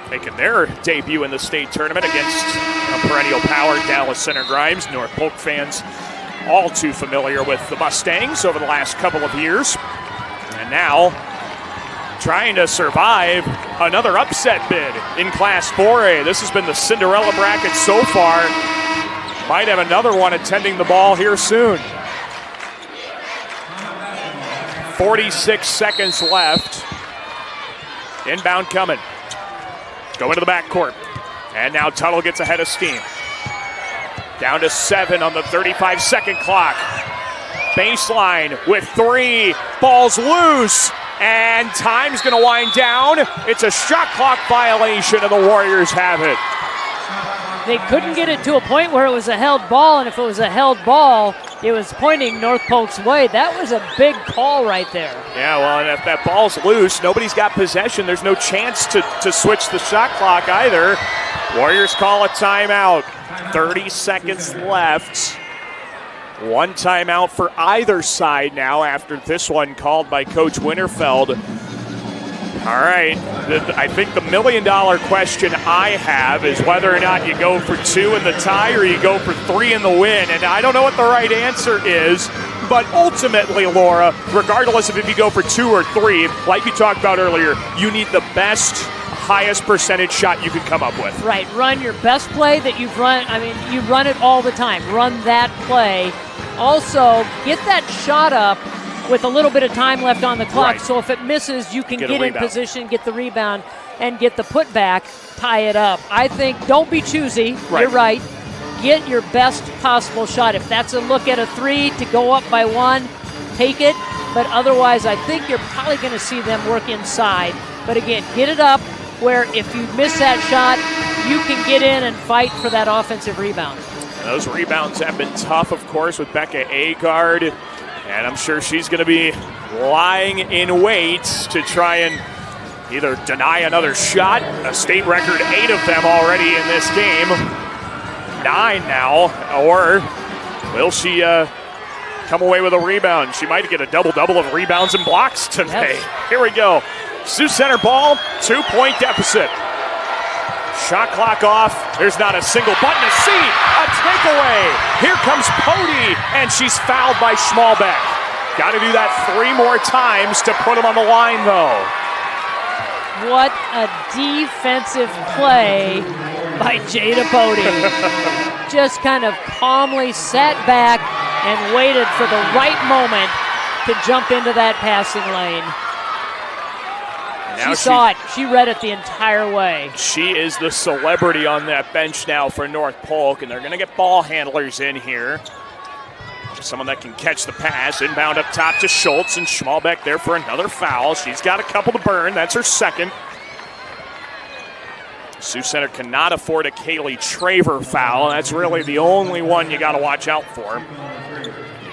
making their debut in the state tournament against a perennial power, Dallas Center Grimes. North Polk fans all too familiar with the Mustangs over the last couple of years. And now trying to survive another upset bid in Class 4A. This has been the Cinderella bracket so far. Might have another one attending the ball here soon. 46 seconds left. Inbound coming. Go into the backcourt. And now Tuttle gets ahead of steam. Down to 7 on the 35-second clock. Baseline with 3. Ball's loose. And time's going to wind down. It's a shot clock violation, and the Warriors have it. They couldn't get it to a point where it was a held ball, and if it was a held ball, it was pointing North Polk's way. That was a big call right there. Yeah, well, and if that ball's loose, nobody's got possession. There's no chance to switch the shot clock either. Warriors call a timeout. 30 seconds left. One timeout for either side now after this one called by Coach Winterfeld. All right, I think the million-dollar question I have is whether or not you go for 2 in the tie or you go for 3 in the win. And I don't know what the right answer is, but ultimately, Laura, regardless of if you go for 2 or 3, like you talked about earlier, you need the best, highest percentage shot you can come up with. Right, run your best play that you've run. I mean, you run it all the time. Run that play. Also, get that shot up with a little bit of time left on the clock. Right. So if it misses, you can get in position, get the rebound, and get the putback, tie it up. I think don't be choosy. Right. You're right. Get your best possible shot. If that's a look at a 3 to go up by 1, take it. But otherwise, I think you're probably going to see them work inside. But again, get it up where if you miss that shot, you can get in and fight for that offensive rebound. And those rebounds have been tough, of course, with Becca Agard. And I'm sure she's going to be lying in wait to try and either deny another shot. A state record 8 of them already in this game. 9 now. Or will she come away with a rebound? She might get a double-double of rebounds and blocks today. Yes. Here we go. Sioux Center ball, 2-point deficit. Shot clock off. There's not a single button to see. A takeaway. Here comes Pody, and she's fouled by Schmalbeck. Got to do that 3 more times to put him on the line, though. What a defensive play by Jada Pody. Just kind of calmly sat back and waited for the right moment to jump into that passing lane. She saw it. She read it the entire way. She is the celebrity on that bench now for North Polk, and they're going to get ball handlers in here. Someone that can catch the pass. Inbound up top to Schultz, and Schmalbeck there for another foul. She's got a couple to burn. That's her second. Sioux Center cannot afford a Kaylee Traver foul. That's really the only one you got to watch out for.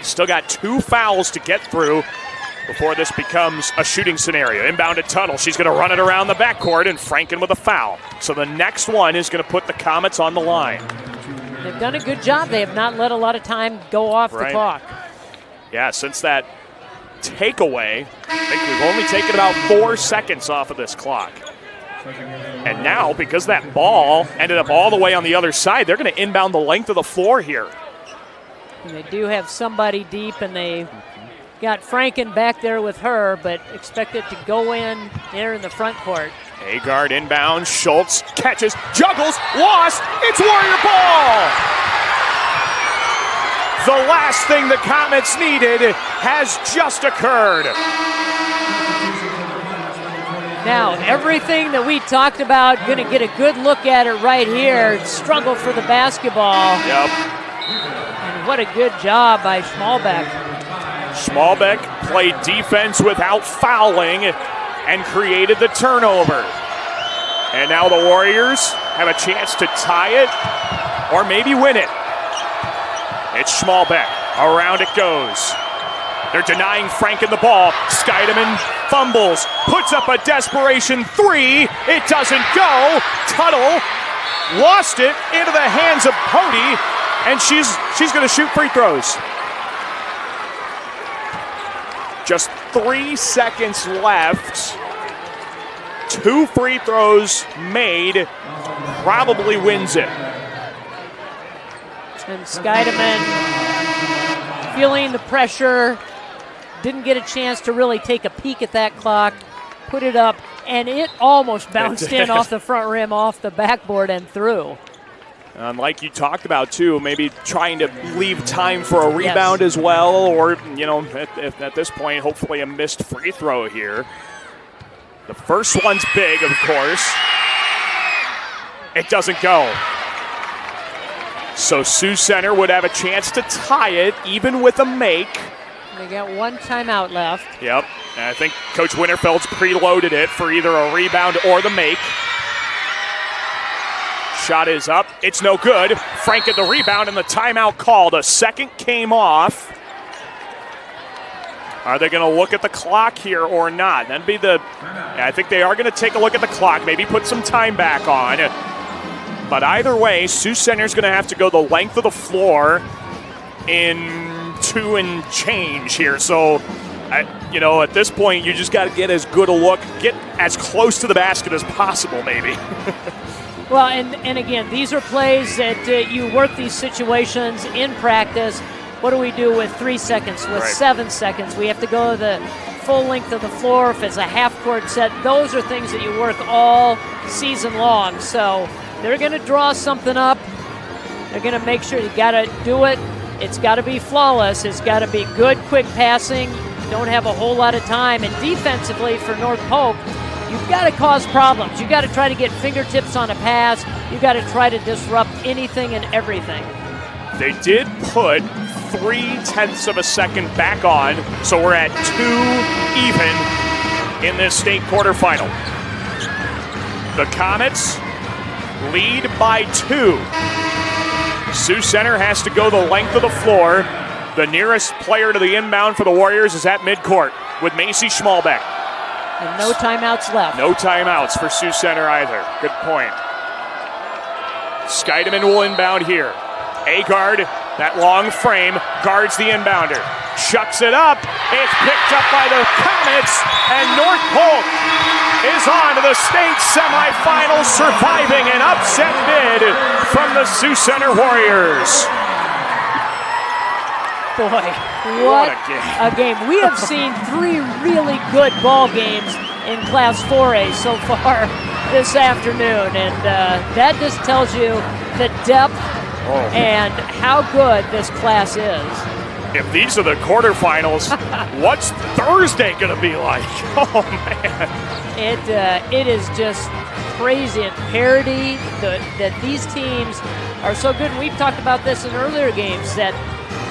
Still got 2 fouls to get through before this becomes a shooting scenario. Inbound to Tuttle. She's going to run it around the backcourt, and Franken with a foul. So the next one is going to put the Comets on the line. They've done a good job. They have not let a lot of time go off the clock. Yeah, since that takeaway, I think we've only taken about 4 seconds off of this clock. And now, because that ball ended up all the way on the other side, they're going to inbound the length of the floor here. And they do have somebody deep, and they got Franken back there with her, but expect it to go in there in the front court. Agard inbound, Schultz catches, juggles, lost, it's Warrior ball! The last thing the Comets needed has just occurred. Now, everything that we talked about, going to get a good look at it right here. Struggle for the basketball. Yep. And what a good job by Schmalbeck. Schmalbeck played defense without fouling and created the turnover. And now the Warriors have a chance to tie it or maybe win it. It's Schmalbeck. Around it goes. They're denying Franken the ball. Scheidemann fumbles, puts up a desperation three. It doesn't go. Tuttle lost it into the hands of Pody, and she's going to shoot free throws. Just 3 seconds left. 2 free throws made. Probably wins it. And Scheidemann feeling the pressure. Didn't get a chance to really take a peek at that clock. Put it up, and it almost bounced in off the front rim, off the backboard, and through. Like you talked about, too, maybe trying to leave time for a rebound as well, or, at this point, hopefully a missed free throw here. The first one's big, of course. It doesn't go. So Sioux Center would have a chance to tie it, even with a make. They got 1 timeout left. Yep, and I think Coach Winterfeld's preloaded it for either a rebound or the make. Shot is up, it's no good. Franken the rebound and the timeout called. A second came off. Are they going to look at the clock here or not? That'd be I think they are going to take a look at the clock, maybe put some time back on. But either way, Sioux Center's going to have to go the length of the floor in 2 and change here. So, at this point, you just got to get as good a look, get as close to the basket as possible, maybe. Well, and again, these are plays that you work these situations in practice. What do we do with 3 seconds, with 7 seconds? We have to go the full length of the floor. If it's a half-court set, those are things that you work all season long. So they're going to draw something up. They're going to make sure you got to do it. It's got to be flawless. It's got to be good, quick passing. Don't have a whole lot of time. And defensively for North Polk, you've got to cause problems. You've got to try to get fingertips on a pass. You've got to try to disrupt anything and everything. They did put 0.3 of a second back on, so we're at 2 even in this state quarterfinal. The Comets lead by 2. Sioux Center has to go the length of the floor. The nearest player to the inbound for the Warriors is at midcourt with Macy Schmalbeck. And no timeouts left. No timeouts for Sioux Center either. Good point. Scheidemann will inbound here. Agard, that long frame, guards the inbounder. Chucks it up. It's picked up by the Comets, and North Polk is on to the state semifinals, surviving an upset bid from the Sioux Center Warriors. Boy, what a game. We have seen 3 really good ball games in Class 4A so far this afternoon, and that just tells you the depth and how good this class is. If these are the quarterfinals, what's Thursday going to be like? Oh, man. It is just crazy and parity that these teams are so good. And we've talked about this in earlier games, that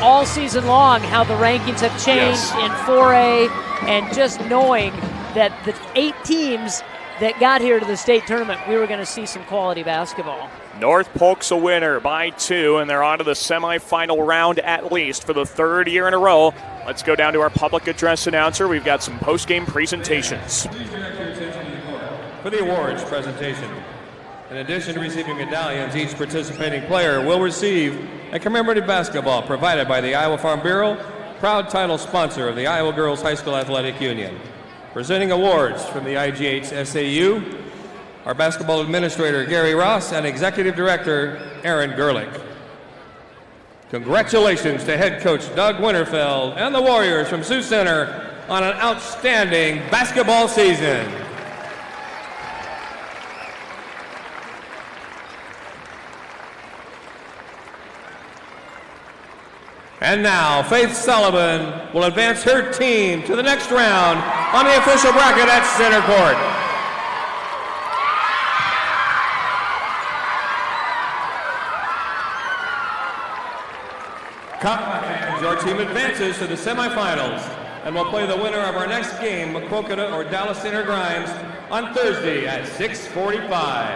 all season long how the rankings have changed in 4A, and just knowing that the 8 teams that got here to the state tournament, we were going to see some quality basketball. North Polk's a winner by 2, and they're on to the semifinal round at least for the 3rd year in a row. Let's go down to our public address announcer. We've got some post-game presentations. For the awards presentation, in addition to receiving medallions, each participating player will receive a commemorative basketball provided by the Iowa Farm Bureau, proud title sponsor of the Iowa Girls High School Athletic Union. Presenting awards from the IGHSAU, our basketball administrator, Gary Ross, and executive director, Aaron Gerlich. Congratulations to head coach Doug Winterfeld and the Warriors from Sioux Center on an outstanding basketball season. And now, Faith Sullivan will advance her team to the next round on the official bracket at center court. Congratulations, your team advances to the semifinals and will play the winner of our next game, Maquoketa or Dallas Center Grimes, on Thursday at 6:45.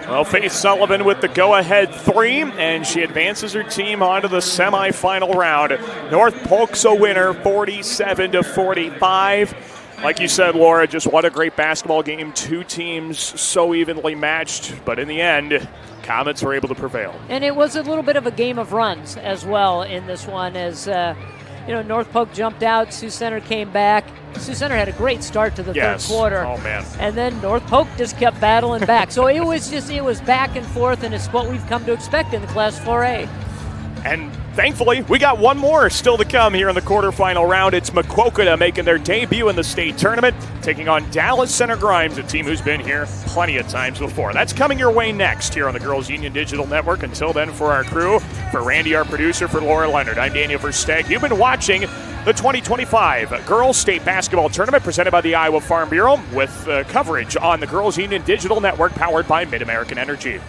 Well, Faith Sullivan with the go-ahead 3, and she advances her team onto the semifinal round. North Polk's a winner, 47-45. Like you said, Laura, just what a great basketball game. Two teams so evenly matched, but in the end, Comets were able to prevail. And it was a little bit of a game of runs as well in this one as, North Polk jumped out, Sioux Center came back. Sioux Center had a great start to the third quarter. Oh, man. And then North Polk just kept battling back. So it was back and forth, and it's what we've come to expect in the Class 4A. And thankfully, we got one more still to come here in the quarterfinal round. It's Maquoketa making their debut in the state tournament, taking on Dallas Center Grimes, a team who's been here plenty of times before. That's coming your way next here on the Girls Union Digital Network. Until then, for our crew, for Randy, our producer, for Laura Leonard, I'm Daniel Versteg. You've been watching the 2025 Girls State Basketball Tournament presented by the Iowa Farm Bureau with coverage on the Girls Union Digital Network powered by Mid-American Energy.